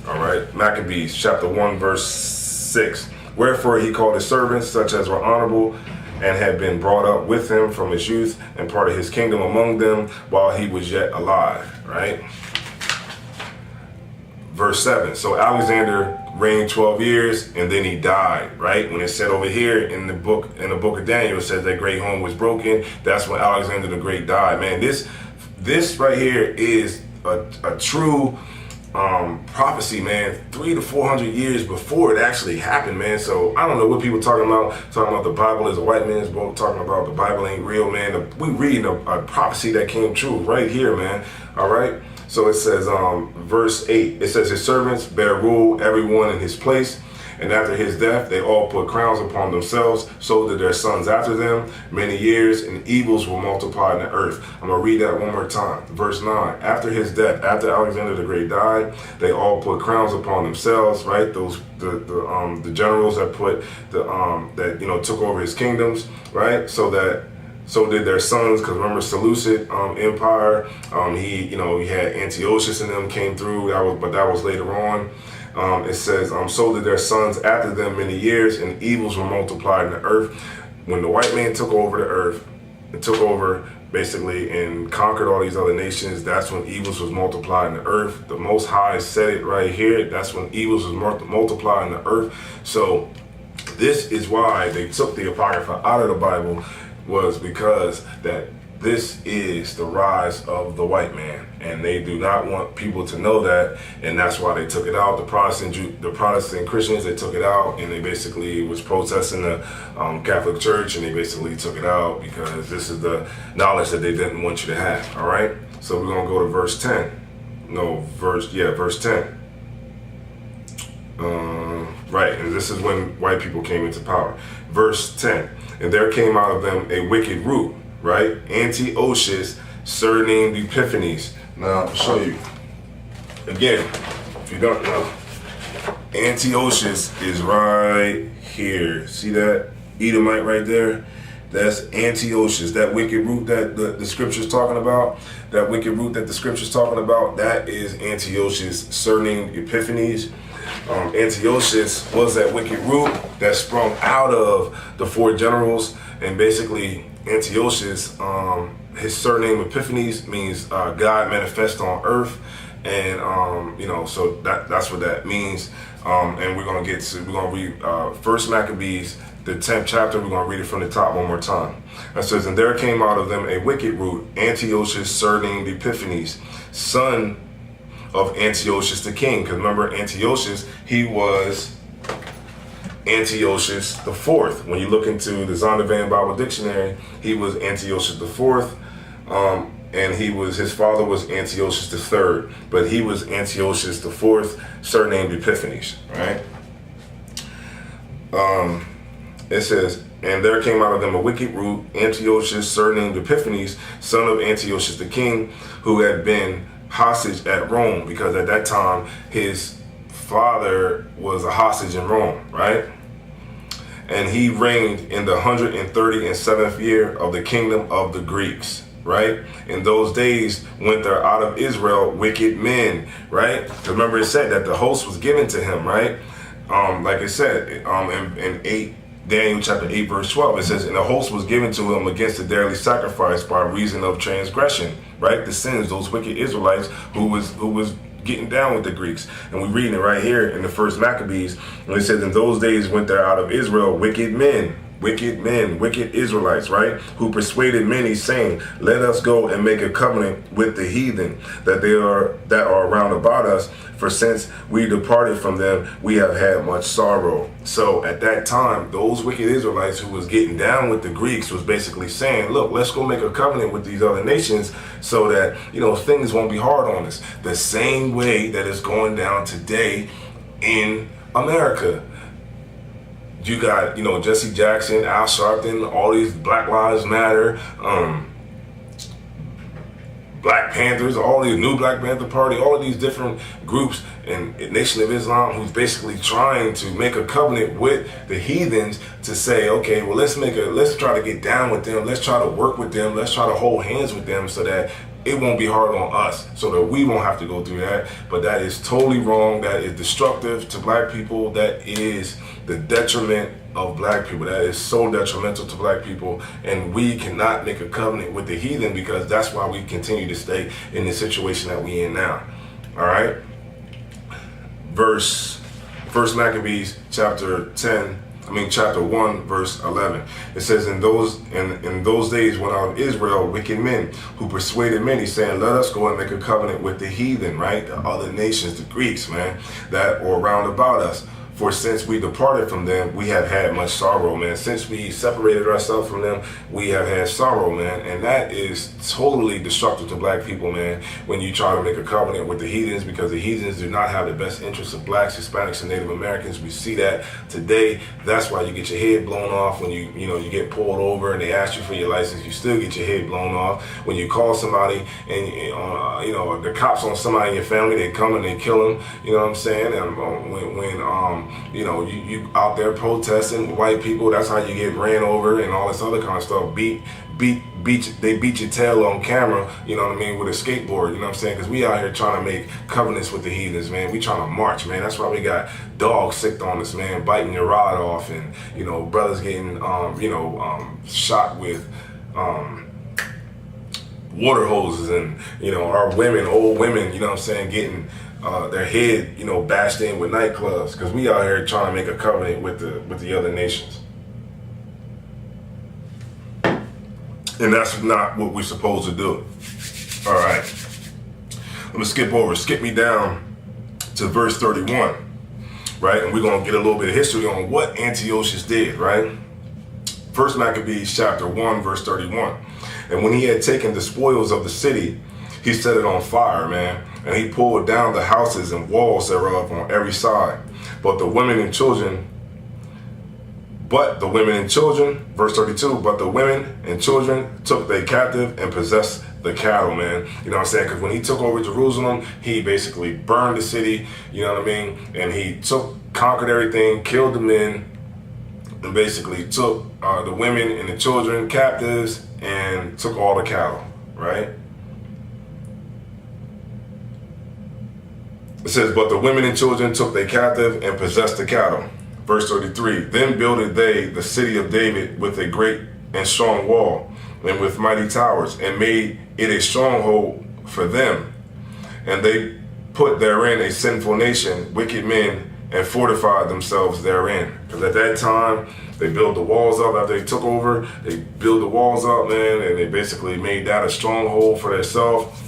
All right, Maccabees chapter 1, verse 6. Wherefore he called his servants, such as were honorable, and had been brought up with him from his youth, and parted his kingdom among them while he was yet alive, right? Verse 7. So Alexander reigned 12 years, and then he died, right? When it said over here in the book of Daniel, it says that great horn was broken. That's when Alexander the Great died. Man, this right here is a true prophecy, man, 300 to 400 years before it actually happened, man. So I don't know what people talking about the Bible is a white man's book, talking about the Bible ain't real, man. We reading a prophecy that came true right here, man. All right. So it says, verse 8, it says, his servants bear rule, everyone in his place. And after his death, they all put crowns upon themselves, so did their sons after them. Many years, and evils were multiplied in the earth. I'm going to read that one more time. Verse 9, after his death, after Alexander the Great died, they all put crowns upon themselves, right? Those, the generals that put, took over his kingdoms, right? So did their sons, because remember Seleucid Empire, he had Antiochus and them came through, but that was later on. It says, so did their sons after them many years, and evils were multiplied in the earth. When the white man took over the earth, and took over basically and conquered all these other nations, that's when evils was multiplied in the earth. The Most High said it right here. That's when evils was multiplied in the earth. So this is why they took the Apocrypha out of the Bible, was because that this is the rise of the white man, and they do not want people to know that, and that's why they took it out. The Protestant Christians, they took it out, and they basically was protesting the Catholic Church, and they basically took it out because this is the knowledge that they didn't want you to have. All right, so we're gonna go to verse 10. Verse 10. Right, and this is when white people came into power. Verse 10, and there came out of them a wicked root, right? Antiochus, surnamed Epiphanes. Now, I'll show you. Again, if you don't know, Antiochus is right here. See that Edomite right there? That's Antiochus, that wicked root that the scripture's talking about. That wicked root that the scripture's talking about, that is Antiochus, surnamed Epiphanes. Antiochus was that wicked root that sprung out of the four generals, and basically Antiochus, his surname Epiphanes means God manifest on earth, and so that's what that means. And we're gonna read First Maccabees, the 10th chapter. We're gonna read it from the top one more time. It says, and there came out of them a wicked root, Antiochus, surnamed Epiphanes, son of Antiochus the king. Because remember, Antiochus, he was Antiochus the fourth. When you look into the Zondervan Bible Dictionary, he was Antiochus the fourth, and his father was Antiochus the third, but he was Antiochus the fourth, surnamed Epiphanes. Right? It says, and there came out of them a wicked root, Antiochus, surnamed Epiphanes, son of Antiochus the king, who had been hostage at Rome, because at that time his father was a hostage in Rome, right? And he reigned in the 137th year of the kingdom of the Greeks, right? In those days went there out of Israel wicked men, right? Remember it said that the host was given to him, right? Like it said in Daniel chapter 8 verse 12, it says, and the host was given to him against the daily sacrifice by reason of transgression, right? The sins, those wicked Israelites who was getting down with the Greeks. And we're reading it right here in the First Maccabees, and it says, in those days went there out of Israel wicked men, wicked Israelites, right? Who persuaded many, saying, let us go and make a covenant with the heathen that are round about us, for since we departed from them, we have had much sorrow. So at that time, those wicked Israelites who was getting down with the Greeks was basically saying, look, let's go make a covenant with these other nations so that, things won't be hard on us. The same way that it's going down today in America. You got, Jesse Jackson, Al Sharpton, all these Black Lives Matter, Black Panthers, all these new Black Panther Party, all of these different groups and Nation of Islam who's basically trying to make a covenant with the heathens to say, okay, well, let's try to get down with them. Let's try to work with them. Let's try to hold hands with them so that it won't be hard on us, so that we won't have to go through that. But that is totally wrong. That is destructive to Black people. That is the detriment of Black people. That is so detrimental to Black people, and we cannot make a covenant with the heathen, because that's why we continue to stay in the situation that we in now. All right. First Maccabees chapter 1 verse 11. It says, in those days went out of Israel wicked men who persuaded many, saying, let us go and make a covenant with the heathen, right? The other nations, the Greeks, man, that were round about us, For since we departed from them, we have had much sorrow, man. Since we separated ourselves from them, we have had sorrow, man. And that is totally destructive to black people, man, when you try to make a covenant with the heathens, because the heathens do not have the best interests of blacks, Hispanics, and Native Americans. We see that today. That's why you get your head blown off when you get pulled over and they ask you for your license. You still get your head blown off. When you call somebody and, the cops on somebody in your family, they come and they kill them. You know what I'm saying? And when you out there protesting with white people, that's how you get ran over and all this other kind of stuff. They beat your tail on camera, you know what I mean, with a skateboard, you know what I'm saying? Because we out here trying to make covenants with the heathens, man. We trying to march, man. That's why we got dogs sick on us, man, biting your rod off, and, brothers getting, shot with, water hoses, and, our women, old women, you know what I'm saying, getting their head, bashed in with nightclubs, because we out here trying to make a covenant with the other nations. And that's not what we're supposed to do. All right. Let me skip me down to verse 31, right? And we're going to get a little bit of history on what Antiochus did, right? First Maccabees chapter 1, verse 31. And when he had taken the spoils of the city, he set it on fire, man. And he pulled down the houses and walls thereof on every side. But the women and children, verse 32, but the women and children took they captive and possessed the cattle, man. You know what I'm saying? Because when he took over Jerusalem, he basically burned the city, you know what I mean? And he conquered everything, killed the men, and basically took the women and the children captives and took all the cattle, right? It says, but the women and children took they captive and possessed the cattle. Verse 33, then builded they the city of David with a great and strong wall, and with mighty towers, and made it a stronghold for them. And they put therein a sinful nation, wicked men, and fortified themselves therein. Because at that time, they built the walls up. After they took over, they built the walls up, man, and they basically made that a stronghold for themselves.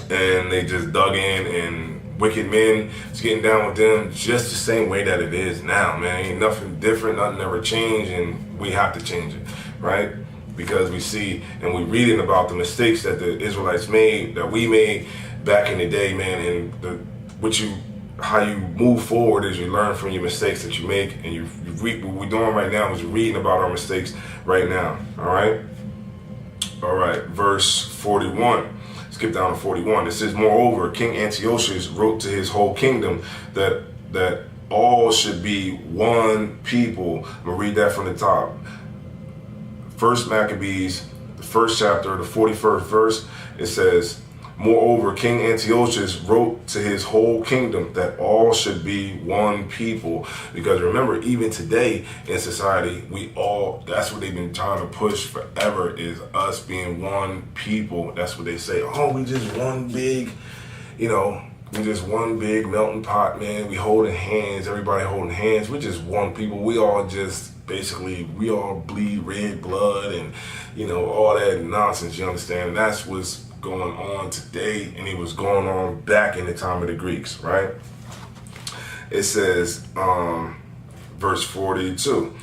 And they just dug in, and wicked men is getting down with them just the same way that it is now, man. Ain't nothing different, nothing ever changed, and we have to change it, right? Because we see and we reading about the mistakes that the Israelites made, that we made back in the day, man, and how you move forward is you learn from your mistakes that you make, and what we're doing right now is reading about our mistakes right now, all right, verse 41. Skip down to 41. It says, moreover, King Antiochus wrote to his whole kingdom that all should be one people. I'm going to read that from the top. First Maccabees, the first chapter, the 41st verse, it says, moreover, King Antiochus wrote to his whole kingdom that all should be one people. Because remember, even today in society, that's what they've been trying to push forever, is us being one people. That's what they say. Oh, we just one big, we just one big melting pot, man. We holding hands, everybody holding hands. We're just one people. We all bleed red blood and, all that nonsense, you understand? And that's what's going on today, and it was going on back in the time of the Greeks, right? It says, verse 42,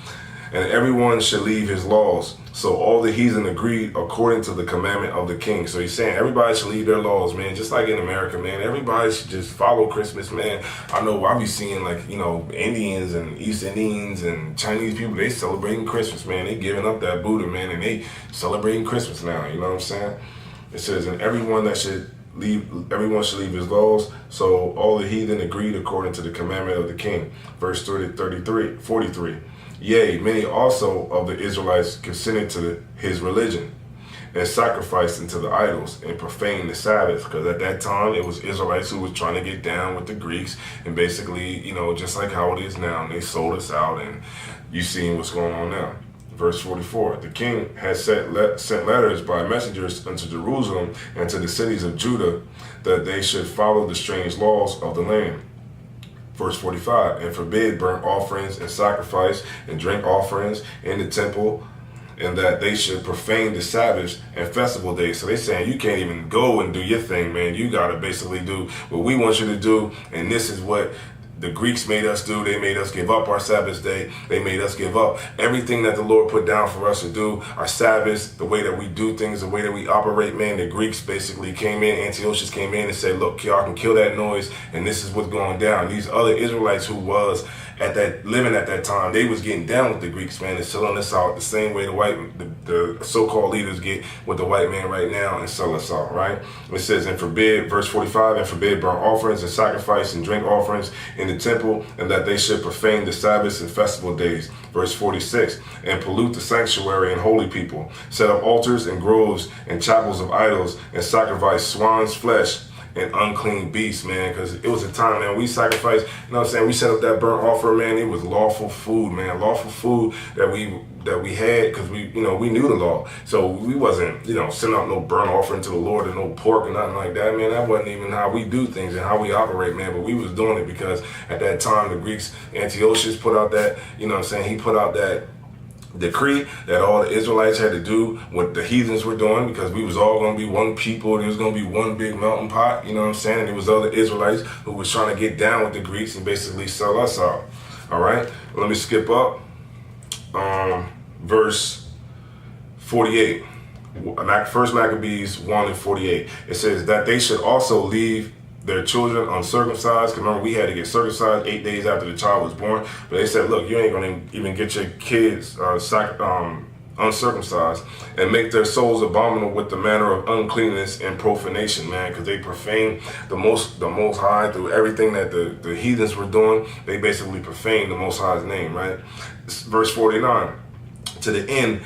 and everyone should leave his laws. So all the heathen agreed according to the commandment of the king. So he's saying everybody should leave their laws, man. Just like in America, man. Everybody should just follow Christmas, man. I know I be seeing Indians and East Indians and Chinese people, they celebrating Christmas, man. They giving up that Buddha, man, and they celebrating Christmas now, you know what I'm saying? It says, and everyone should leave his laws. So all the heathen agreed according to the commandment of the king. Verse 43. Yea, many also of the Israelites consented to his religion, and sacrificed unto the idols, and profaned the Sabbath. Because at that time, it was Israelites who was trying to get down with the Greeks, and basically, just like how it is now, and they sold us out, and you seeing what's going on now. Verse 44, the king has sent letters by messengers unto Jerusalem and to the cities of Judah, that they should follow the strange laws of the land. Verse 45, and forbid burnt offerings and sacrifice and drink offerings in the temple, and that they should profane the Sabbaths and festival days. So they're saying you can't even go and do your thing, man. You got to basically do what we want you to do, and this is what the Greeks made us do. They made us give up our Sabbath day. They made us give up everything that the Lord put down for us to do. Our Sabbaths, the way that we do things, the way that we operate, man. The Greeks basically came in, Antiochus came in and said, look, y'all can kill that noise, and this is what's going down. These other Israelites who was living at that time, they was getting down with the Greeks, man, and selling us out the same way the so-called leaders get with the white man right now and sell us out, right? It says, and forbid, verse 45, and forbid burnt offerings and sacrifice and drink offerings in the temple, and that they should profane the Sabbaths and festival days. Verse 46, and pollute the sanctuary and holy people, set up altars and groves and chapels of idols, and sacrifice swine's flesh and unclean beasts, man, because it was a time, man, we sacrificed, you know what I'm saying, we set up that burnt offering, man. It was lawful food, man, lawful food that we had, because we knew the law. So we wasn't, sending out no burnt offering to the Lord and no pork or nothing like that, man. That wasn't even how we do things and how we operate, man. But we was doing it because at that time the Greeks, Antiochus put out that, he put out that decree that all the Israelites had to do what the heathens were doing, because we was all going to be one people. There was going to be one big melting pot, you know what I'm saying? And there was other Israelites who was trying to get down with the Greeks and basically sell us out. All right, let me skip up. Verse 48, First Maccabees 1 and 48. It says that they should also leave their children uncircumcised. Because remember, we had to get circumcised 8 days after the child was born. But they said, look, you ain't going to even get your kids uncircumcised, and make their souls abominable with the manner of uncleanness and profanation, man, because they profane the most high through everything that the heathens were doing. They basically profaned the Most High's name, right? Verse 49, to the end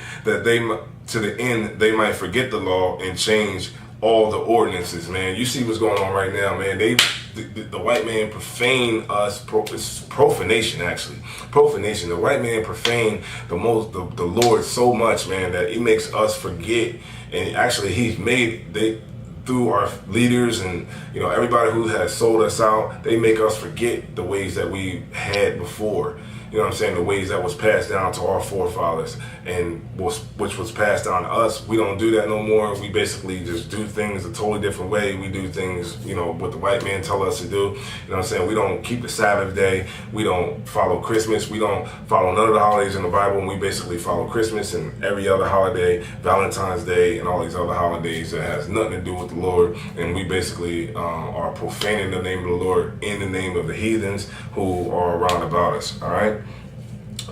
they might forget the law and change all the ordinances, man. You see what's going on right now, man. The white man profane us. It's profanation, actually. Profanation. The white man profane the Lord so much, man, that it makes us forget. And actually, he's made through our leaders and everybody who has sold us out. They make us forget the ways that we had before. You know what I'm saying? The ways that was passed down to our forefathers and which was passed down to us. We don't do that no more. We basically just do things a totally different way. We do things, what the white man tell us to do. You know what I'm saying? We don't keep the Sabbath day. We don't follow Christmas. We don't follow none of the holidays in the Bible. And we basically follow Christmas and every other holiday, Valentine's Day and all these other holidays that has nothing to do with the Lord. And we basically are profaning the name of the Lord in the name of the heathens who are around about us. All right.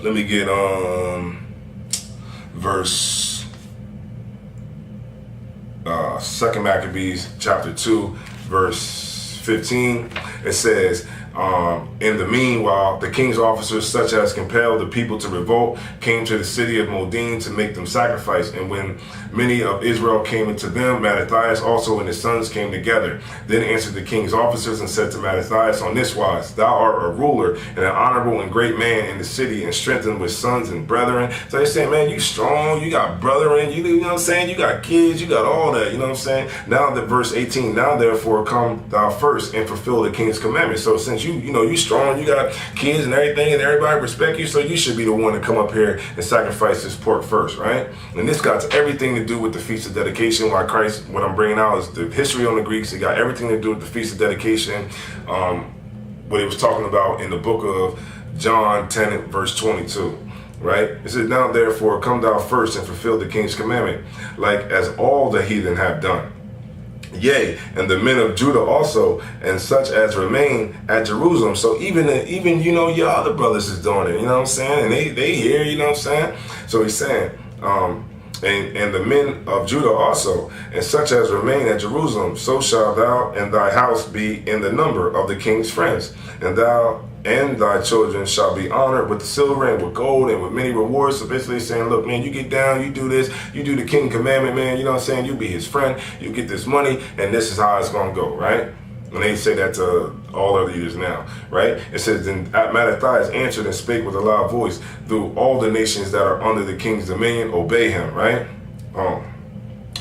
Let me get verse 2 Maccabees chapter 2 verse 15. It says, in the meanwhile, the king's officers, such as compelled the people to revolt, came to the city of Modin to make them sacrifice. And when many of Israel came into them, Mattathias also and his sons came together. Then answered the king's officers and said to Mattathias on this wise, thou art a ruler and an honorable and great man in the city, and strengthened with sons and brethren. So they say, man, you strong, you got brethren, you know what I'm saying? You got kids, you got all that, you know what I'm saying? Now that verse 18, now therefore come thou first and fulfill the king's commandments. So since you strong, you got kids and everything, and everybody respect you, so you should be the one to come up here and sacrifice this pork first, right? And this got everything to do with the Feast of Dedication. Why Christ, what I'm bringing out is the history on the Greeks. It got everything to do with the Feast of Dedication. What he was talking about in the book of John 10 verse 22. Right? It says, now therefore come thou first and fulfill the king's commandment, like as all the heathen have done. Yea, and the men of Judah also, and such as remain at Jerusalem. So even your other brothers is doing it, you know what I'm saying? And they hear, you know what I'm saying? So he's saying, and the men of Judah also, and such as remain at Jerusalem, so shall thou and thy house be in the number of the king's friends, and thou and thy children shall be honored with silver and with gold and with many rewards. So basically saying, look, man, you get down, you do this, you do the king commandment, man, you know what I'm saying? You be his friend, you get this money, and this is how it's going to go, right? And they say that to all other leaders now, right? It says, then Mattathias answered and spake with a loud voice, through all the nations that are under the king's dominion, obey him, right?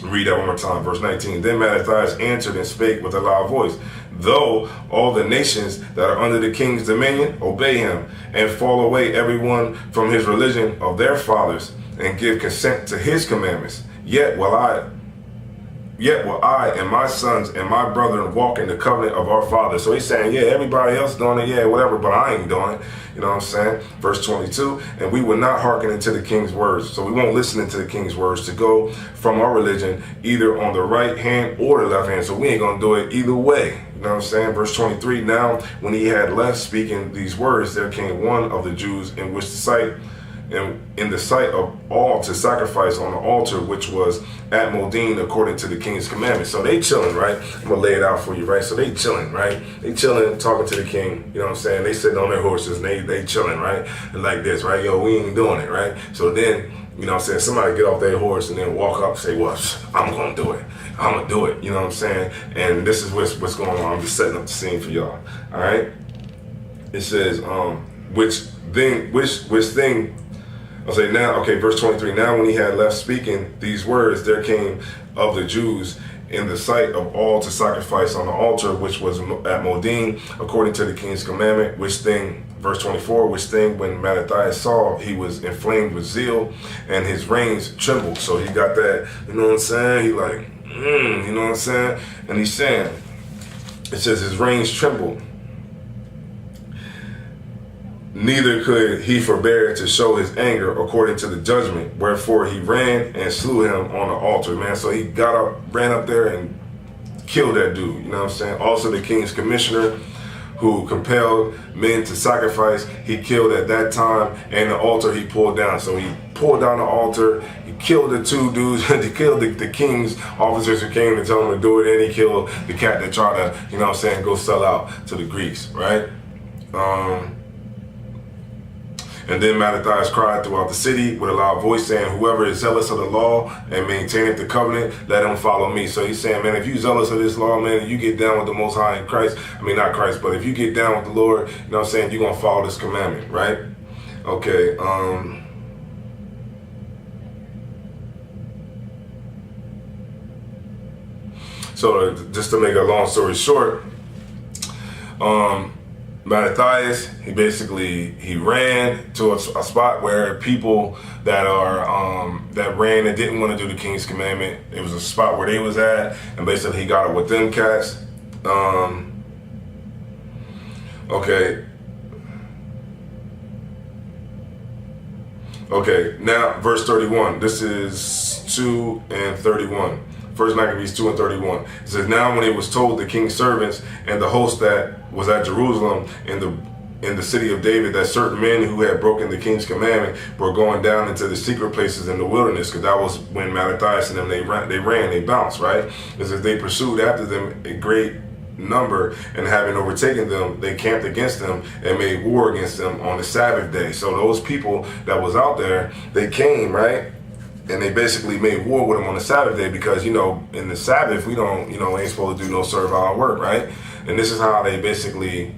Read that one more time, verse 19. Then Mattathias answered and spake with a loud voice, though all the nations that are under the king's dominion obey him, and fall away everyone from his religion of their fathers, and give consent to his commandments, yet will I yet will I and my sons and my brethren walk in the covenant of our father. So he's saying, yeah, everybody else doing it, yeah, whatever, but I ain't doing it. You know what I'm saying? Verse 22, and we will not hearken into the king's words. So we won't listen into the king's words to go from our religion either on the right hand or the left hand. So we ain't going to do it either way. You know what I'm saying? Verse 23, now when he had left speaking these words, there came one of the Jews in which the sight, in the sight of all to sacrifice on the altar, which was at Modin according to the king's commandment. So they chilling, right? I'm gonna lay it out for you, right? So they chilling, right? They chilling, talking to the king, you know what I'm saying? They sitting on their horses and they chilling, right? And like this, right? Yo, we ain't doing it, right? So then, you know what I'm saying, somebody get off their horse and then walk up and say, well, I'm gonna do it. I'm gonna do it, you know what I'm saying? And this is what's going on. I'm just setting up the scene for y'all, all right? It says, which thing, I'll say now, okay, verse 23, now when he had left speaking these words, there came of the Jews in the sight of all to sacrifice on the altar, which was at Modin, according to the king's commandment, which thing, verse 24, which thing when Mattathias saw, he was inflamed with zeal, and his reins trembled. So he got that, you know what I'm saying? He like, you know what I'm saying? And he's saying, it says his reins trembled. Neither could he forbear to show his anger according to the judgment. Wherefore he ran and slew him on the altar, man. So he got up, ran up there and killed that dude, you know what I'm saying? Also the king's commissioner who compelled men to sacrifice, he killed at that time, and the altar he pulled down. So he pulled down the altar, he killed the two dudes, he killed the king's officers who came to tell him to do it, and he killed the cat that tried to, you know what I'm saying, go sell out to the Greeks, right? And then Mattathias cried throughout the city with a loud voice, saying, whoever is zealous of the law and maintaineth the covenant, let him follow me. So he's saying, man, if you zealous of this law, man, you get down with the Most High in Christ, I mean, not Christ, but if you get down with the Lord, you know what I'm saying, you're going to follow this commandment, right? Okay, so just to make a long story short, Mattathias, he ran to a spot where people that are that ran and didn't want to do the king's commandment. It was a spot where they was at, and basically he got it with them cats. Okay, now verse 31. This is 2 and 31. First Maccabees 2 and 31. It says, now when it was told the king's servants and the host that was at Jerusalem in the city of David that certain men who had broken the king's commandment were going down into the secret places in the wilderness, because that was when Mattathias and them, they bounced, right? It says they pursued after them a great number, and having overtaken them, they camped against them and made war against them on the Sabbath day. So those people that was out there, they came, right? And they basically made war with them on the Sabbath day, because, you know, in the Sabbath, we don't, you know, ain't supposed to do no servile work, right? And this is how they basically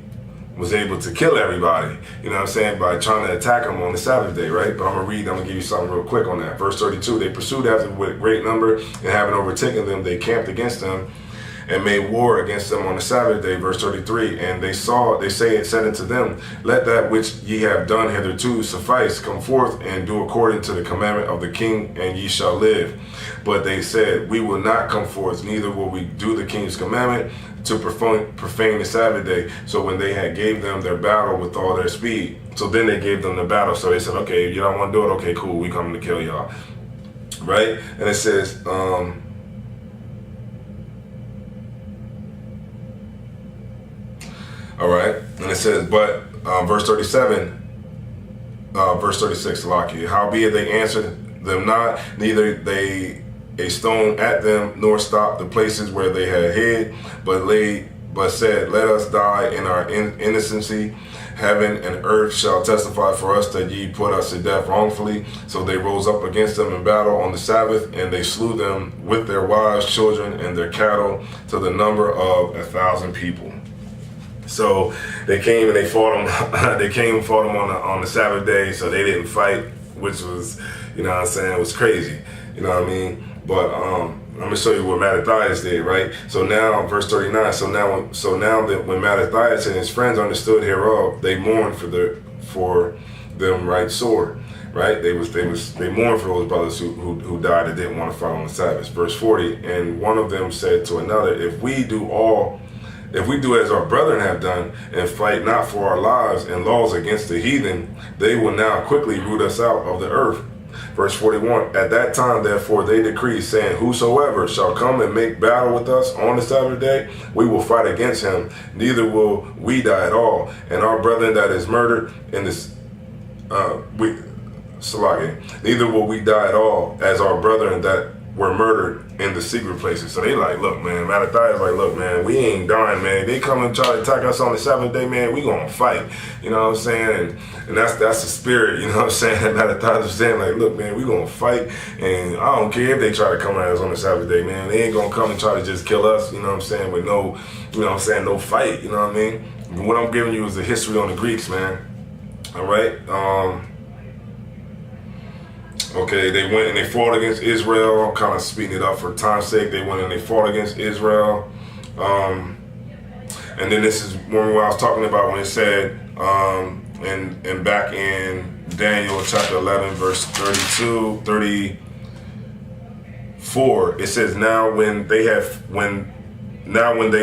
was able to kill everybody, you know what I'm saying, by trying to attack them on the Sabbath day, right? But I'm going to give you something real quick on that. Verse 32, they pursued after them with a great number, and having overtaken them, they camped against them and made war against them on the Sabbath day. Verse 33, and they said unto them, let that which ye have done hitherto suffice, come forth and do according to the commandment of the king, and ye shall live. But they said, we will not come forth, neither will we do the king's commandment to profane the Sabbath day. So when they had gave them their battle with all their speed, so then they gave them the battle. So they said, okay, you don't want to do it? Okay, cool, we coming to kill y'all, right? And it says, all right, and it says, but verse 37, verse 36, Laki, howbeit they answered them not, neither they a stone at them, nor stopped the places where they had hid, but said, let us die in our innocency. Heaven and earth shall testify for us that ye put us to death wrongfully. So they rose up against them in battle on the Sabbath, and they slew them with their wives, children, and their cattle, to the number of 1,000 people. So they came and they fought them. They came and fought them on the Sabbath day, so they didn't fight, which was, you know what I'm saying, it was crazy. You know what I mean? But I'm gonna show you what Mattathias did, right? So now, verse 39. So now that when Mattathias and his friends understood hereof, they mourned for them right sore. right? They mourned for those brothers who died that didn't want to follow on the Sabbath. Verse 40, and one of them said to another, if we do as our brethren have done, and fight not for our lives and laws against the heathen, they will now quickly root us out of the earth. Verse 41, at that time, therefore, they decreed, saying, whosoever shall come and make battle with us on the Sabbath day, we will fight against him, neither will we die at all. And our brethren that is murdered in this, neither will we die at all, as our brethren that were murdered in the secret places. So they like, look, man, Mattathias like, look, man, we ain't dying, man. They come and try to attack us on the Sabbath day, man, we gonna fight. You know what I'm saying? And that's the spirit, you know what I'm saying, that Mattathias was saying, like, look, man, we gonna fight, and I don't care if they try to come at us on the Sabbath day, man. They ain't gonna come and try to just kill us, you know what I'm saying, with no, you know what I'm saying, no fight, you know what I mean? But what I'm giving you is the history on the Greeks, man. All right? Okay, they went and they fought against Israel. I'm kind of speeding it up for time's sake. They went and they fought against Israel. And then this is when I was talking about when it said, and back in Daniel chapter 11, verse 32, 34, it says, now when they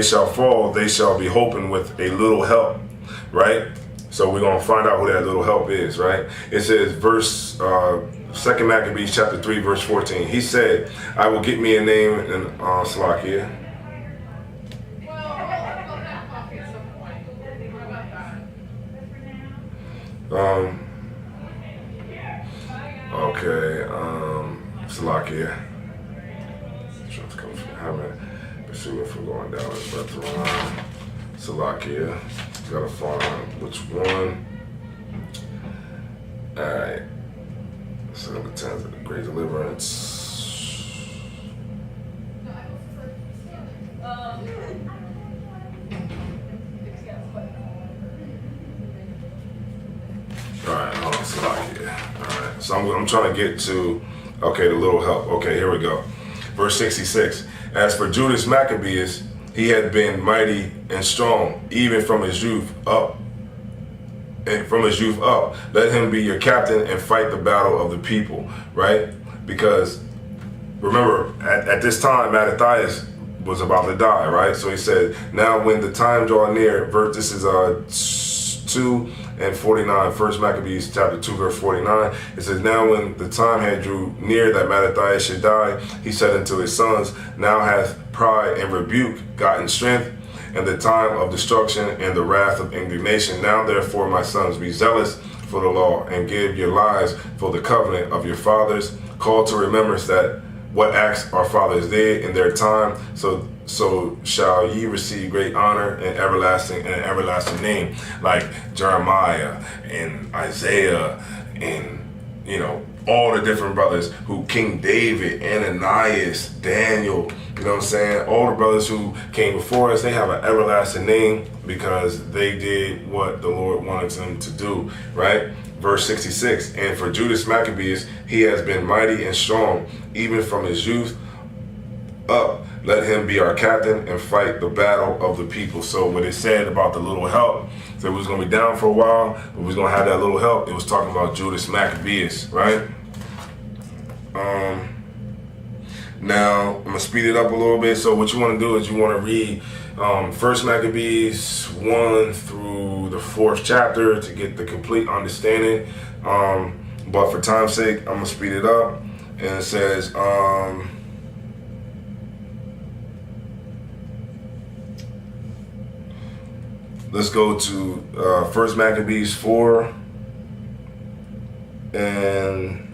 shall fall, they shall be hoping with a little help, right? So we're going to find out who that little help is, right? It says, verse 2 Maccabees chapter 3, verse 14. He said, I will get me a name in Salakia. Salakia. Let's see if we're going down this Bethlehem. Salakia. Gotta find which one. Alright. So the times of the great deliverance. Alright, hold on, Salakia. Alright, so I'm trying to get to, okay, the little help. Okay, here we go. Verse 66. As for Judas Maccabeus, he had been mighty and strong, even from his youth up. And from his youth up, let him be your captain and fight the battle of the people, right? Because remember, at this time, Mattathias was about to die, right? So he said, now when the time draw near, this is 2 and 49, 1 Maccabees chapter 2, verse 49. It says, now when the time had drew near that Mattathias should die, he said unto his sons, now hath pride and rebuke gotten strength, and the time of destruction and the wrath of indignation. Now therefore, my sons, be zealous for the law, and give your lives for the covenant of your fathers. Call to remembrance that what acts our fathers did in their time, so shall ye receive great honor and an everlasting name, like Jeremiah and Isaiah and, you know, all the different brothers who King David, Ananias, Daniel, you know what I'm saying? All the brothers who came before us, they have an everlasting name because they did what the Lord wanted them to do, right? Verse 66, and for Judas Maccabeus, he has been mighty and strong, even from his youth up. Let him be our captain and fight the battle of the people. So what it said about the little help, so we was going to be down for a while, but we was going to have that little help. It was talking about Judas Maccabeus, right? Now, I'm going to speed it up a little bit. So what you want to do is you want to read 1 Maccabees 1 through the 4th chapter to get the complete understanding. But for time's sake, I'm going to speed it up. And it says, let's go to 1 Maccabees 4 and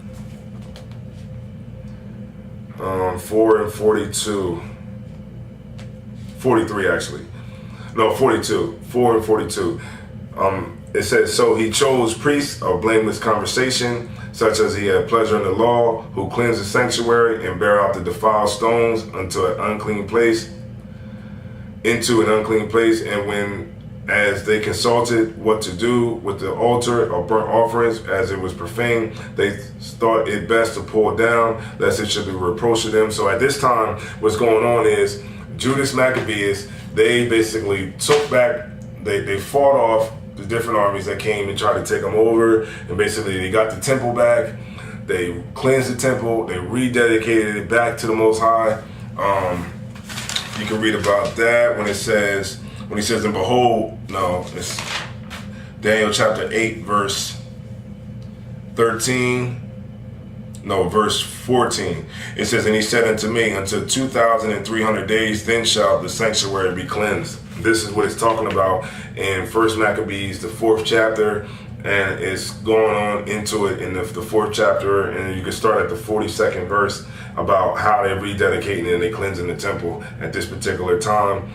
4 and 42. 43 actually. No, 42. 4 and 42. It says, so he chose priests of blameless conversation, such as he had pleasure in the law, who cleanse the sanctuary and bear out the defiled stones into an unclean place, and when as they consulted what to do with the altar of burnt offerings, as it was profane, they thought it best to pull it down, lest it should be reproached to them. So at this time, what's going on is Judas Maccabeus, they basically took back, they fought off the different armies that came and tried to take them over. And basically they got the temple back. They cleansed the temple. They rededicated it back to the Most High. You can read about that when he says, and behold, no, it's Daniel chapter 8, verse 13. No, verse 14. It says, and he said unto me, until 2,300 days, then shall the sanctuary be cleansed. This is what it's talking about in 1 Maccabees, the 4th chapter, and it's going on into it in the 4th chapter, and you can start at the 42nd verse about how they're rededicating and they cleansing the temple at this particular time.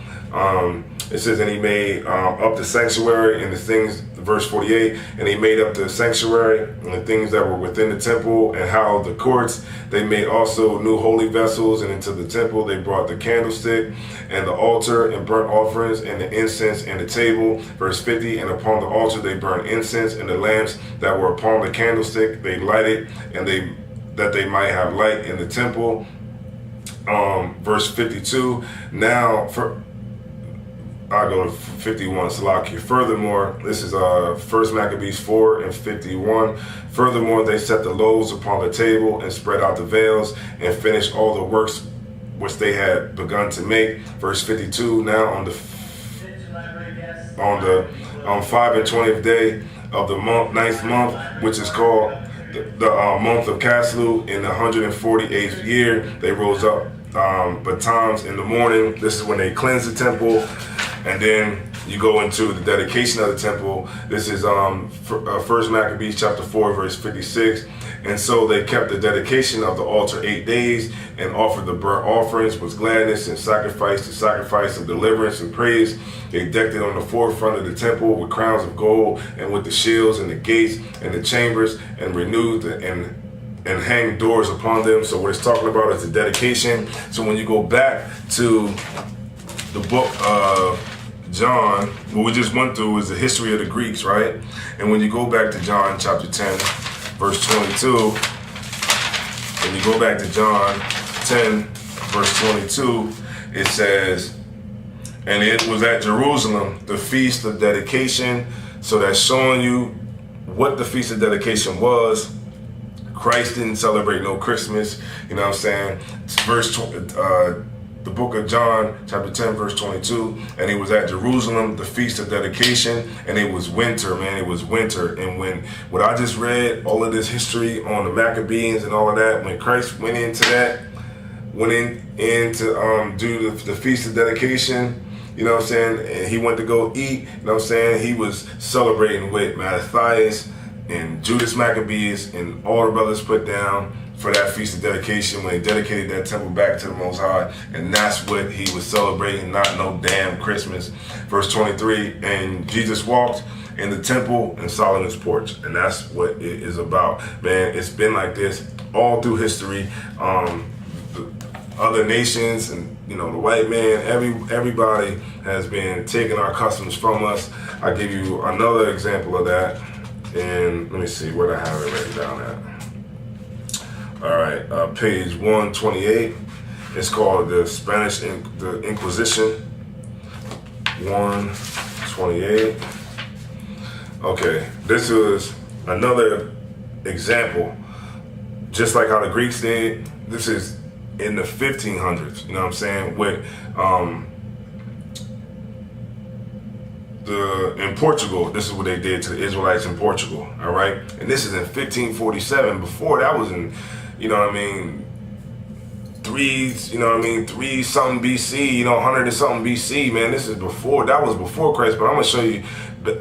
It says, and he made up the sanctuary and the things, verse 48, and he made up the sanctuary and the things that were within the temple and how the courts. They made also new holy vessels, and into the temple they brought the candlestick and the altar and burnt offerings and the incense and the table. Verse 50, and upon the altar they burned incense, and the lamps that were upon the candlestick they lighted, and that they might have light in the temple. Verse 52, now I go to 51, Salakia. Furthermore, this is 1 Maccabees 4 and 51. Furthermore, they set the loaves upon the table and spread out the veils and finished all the works which they had begun to make. Verse 52, now on the 5 and 20th day of the ninth month, which is called the month of Caslu, in the 148th year, they rose up betimes in the morning. This is when they cleanse the temple. And then you go into the dedication of the temple. This is 1 Maccabees chapter 4, verse 56. And so they kept the dedication of the altar 8 days and offered the burnt offerings with gladness and sacrificed the sacrifice of deliverance and praise. They decked it on the forefront of the temple with crowns of gold and with the shields and the gates and the chambers, and renewed and hanged doors upon them. So what it's talking about is the dedication. So when you go back to the book of John, what we just went through is the history of the Greeks, right? And when you go back to John chapter 10, verse 22, when you go back to John 10, verse 22, it says, and it was at Jerusalem, the feast of dedication. So that's showing you what the feast of dedication was. Christ didn't celebrate no Christmas, you know what I'm saying? The book of John, chapter 10, verse 22, and it was at Jerusalem, the feast of dedication, and it was winter, man, it was winter. And when what I just read, all of this history on the Maccabees and all of that, when Christ went into that, to do the feast of dedication, you know what I'm saying, and he went to go eat, you know what I'm saying, he was celebrating with Matthias and Judas Maccabees and all the brothers put down for that feast of dedication when they dedicated that temple back to the Most High. And that's what he was celebrating, not no damn Christmas. Verse 23, and Jesus walked in the temple in Solomon's porch. And that's what it is about. Man, it's been like this all through history. The other nations and, you know, the white man, everybody has been taking our customs from us. I give you another example of that. And let me see where I have it written down at. All right, page 128. It's called the Spanish the Inquisition. 128. Okay, this is another example. Just like how the Greeks did, this is in the 1500s. You know what I'm saying? With in Portugal, this is what they did to the Israelites in Portugal. All right, and this is in 1547. Before that was in, you know what I mean, 3 something BC, you know, 100 and something BC, man. This is before, that was before Christ, but I'm gonna show you the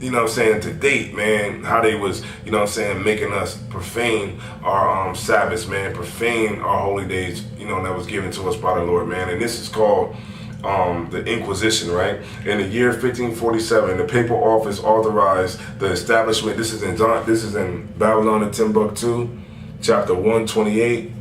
you know what I'm saying, to date, man, how they was, you know what I'm saying, making us profane our Sabbaths, man, profane our holy days, you know, that was given to us by the Lord, man. And this is called the Inquisition, right? In the year 1547, the papal office authorized the establishment. This is in Babylon and Timbuktu, chapter 128,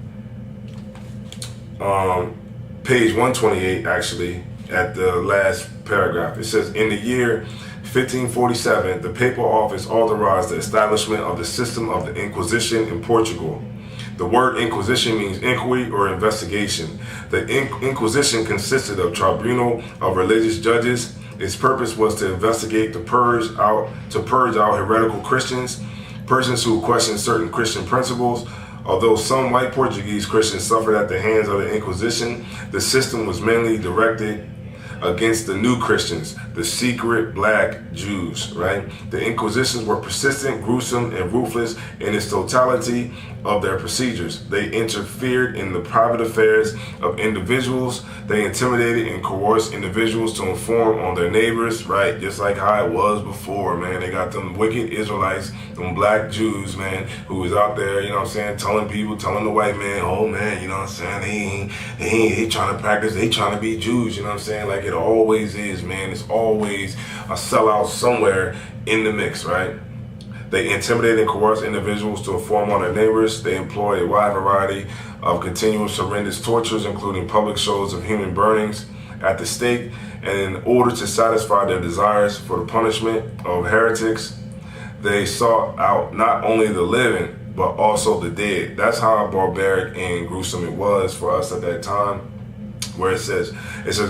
page 128, actually, at the last paragraph. It says, in the year 1547, the papal office authorized the establishment of the system of the Inquisition in Portugal. The word Inquisition means inquiry or investigation. The Inquisition consisted of tribunal of religious judges Its purpose was to investigate, to purge out heretical Christians, persons who questioned certain Christian principles. Although some white Portuguese Christians suffered at the hands of the Inquisition, the system was mainly directed against the new Christians, the secret black Jews, right? The Inquisitions were persistent, gruesome, and ruthless in its totality of their procedures. They interfered in the private affairs of individuals. They intimidated and coerced individuals to inform on their neighbors, right? Just like how it was before, man. They got them wicked Israelites, them black Jews, man, who was out there, you know what I'm saying, telling the white man, oh man, you know what I'm saying, they trying to practice, they trying to be Jews, you know what I'm saying? Like it always is, man. It's always a sellout somewhere in the mix, right? They intimidate and coerce individuals to inform on their neighbors. They employ a wide variety of continuous horrendous tortures, including public shows of human burnings at the stake, and in order to satisfy their desires for the punishment of heretics, they sought out not only the living, but also the dead. That's how barbaric and gruesome it was for us at that time. Where it says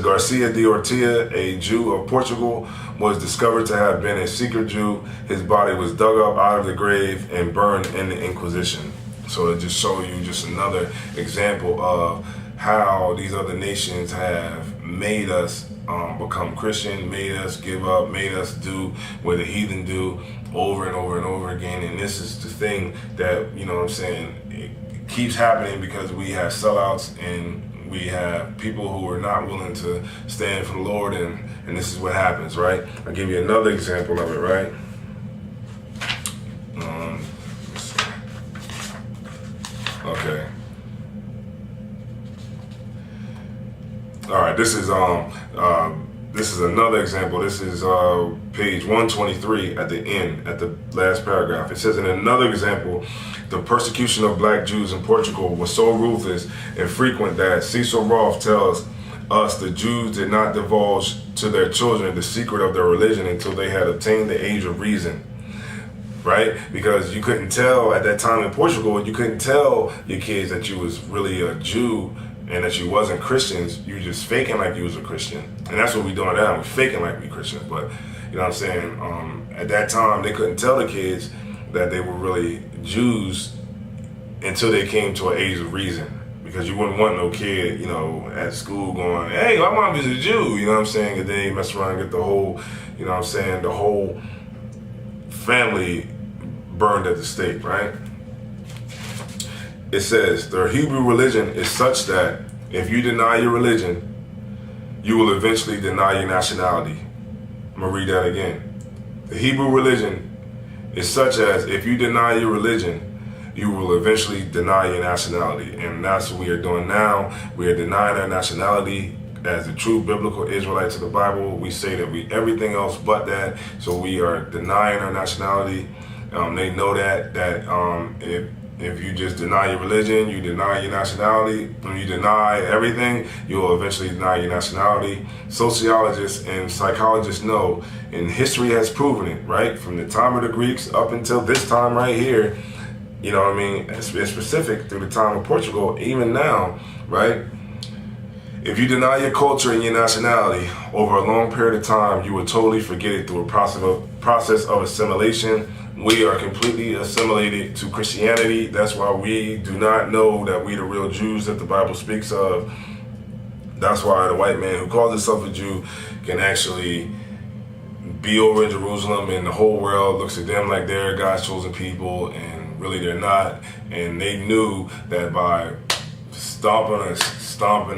Garcia de Ortia, a Jew of Portugal, was discovered to have been a secret Jew. His body was dug up out of the grave and burned in the Inquisition. So to just show you just another example of how these other nations have made us become Christian, made us give up, made us do what the heathen do over and over and over again. And this is the thing that, you know what I'm saying, it keeps happening because we have sellouts and we have people who are not willing to stand for the Lord, and this is what happens, right? I'll give you another example of it, right? Okay. All right, this is another example. This is page 123 at the end, at the last paragraph. It says, in another example, the persecution of black Jews in Portugal was so ruthless and frequent that Cecil Roth tells us the Jews did not divulge to their children the secret of their religion until they had attained the age of reason. Right? Because you couldn't tell at that time in Portugal, you couldn't tell your kids that you was really a Jew and that you wasn't Christians. You just faking like you was a Christian. And that's what we doing now. We're faking like we Christians. But you know what I'm saying? At that time, they couldn't tell the kids that they were really Jews until they came to an age of reason. Because you wouldn't want no kid, you know, at school going, hey, my mom is a Jew, you know what I'm saying? And they mess around and get the whole, you know what I'm saying, the whole family burned at the stake, right? It says, the Hebrew religion is such that if you deny your religion, you will eventually deny your nationality. I'm gonna read that again. The Hebrew religion is such as if you deny your religion, you will eventually deny your nationality. And that's what we are doing now. We are denying our nationality as the true biblical Israelites of the Bible. We say that we everything else but that. So we are denying our nationality. They know that if you just deny your religion, you deny your nationality. When you deny everything, you will eventually deny your nationality. Sociologists and psychologists know, and history has proven it, right? From the time of the Greeks up until this time right here, you know what I mean? It's specific through the time of Portugal, even now, right? If you deny your culture and your nationality over a long period of time, you will totally forget it through a process of assimilation. We are completely assimilated to Christianity. That's why we do not know that we the real Jews that the Bible speaks of. That's why the white man who calls himself a Jew can actually be over in Jerusalem and the whole world looks at them like they're God's chosen people, and really they're not. And they knew that by stomping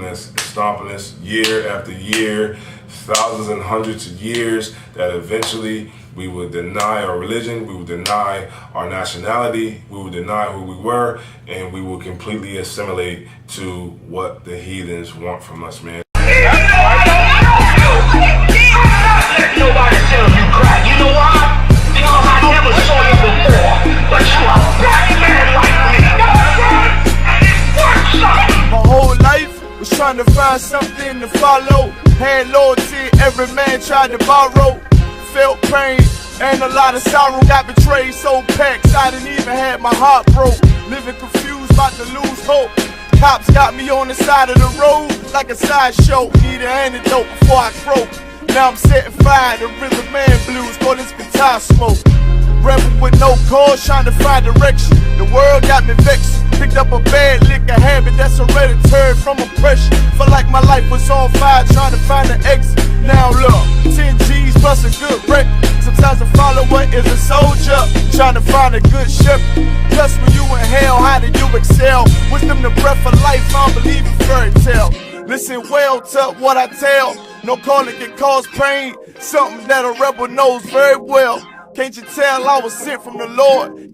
us year after year, thousands and hundreds of years, that eventually we would deny our religion, we would deny our nationality, we would deny who we were, and we will completely assimilate to what the heathens want from us, man. Nobody tell you crack. You know why? Because I never saw you before. But you a black man like me. And it works up. My whole life was trying to find something to follow. Had loyalty, every man tried to borrow. Felt pain and a lot of sorrow. Got betrayed, sold packs, I didn't even have my heart broke. Living confused, about to lose hope. Cops got me on the side of the road like a sideshow. Need an antidote before I croak. Now I'm setting fire to rhythm and blues, call this guitar smoke. Rebel with no cause, trying to find direction. The world got me vexed. Picked up a bad liquor habit that's hereditary from oppression. Felt like my life was on fire, trying to find an exit. Now look, 10 G's plus a good wreck. Sometimes a follower is a soldier, trying to find a good shepherd. Plus when you in hell, how do you excel? Wisdom the breath of life, I don't believe in fairy tale. Listen well to what I tell. No calling can cause pain, something that a rebel knows very well. Can't you tell I was sent from the Lord?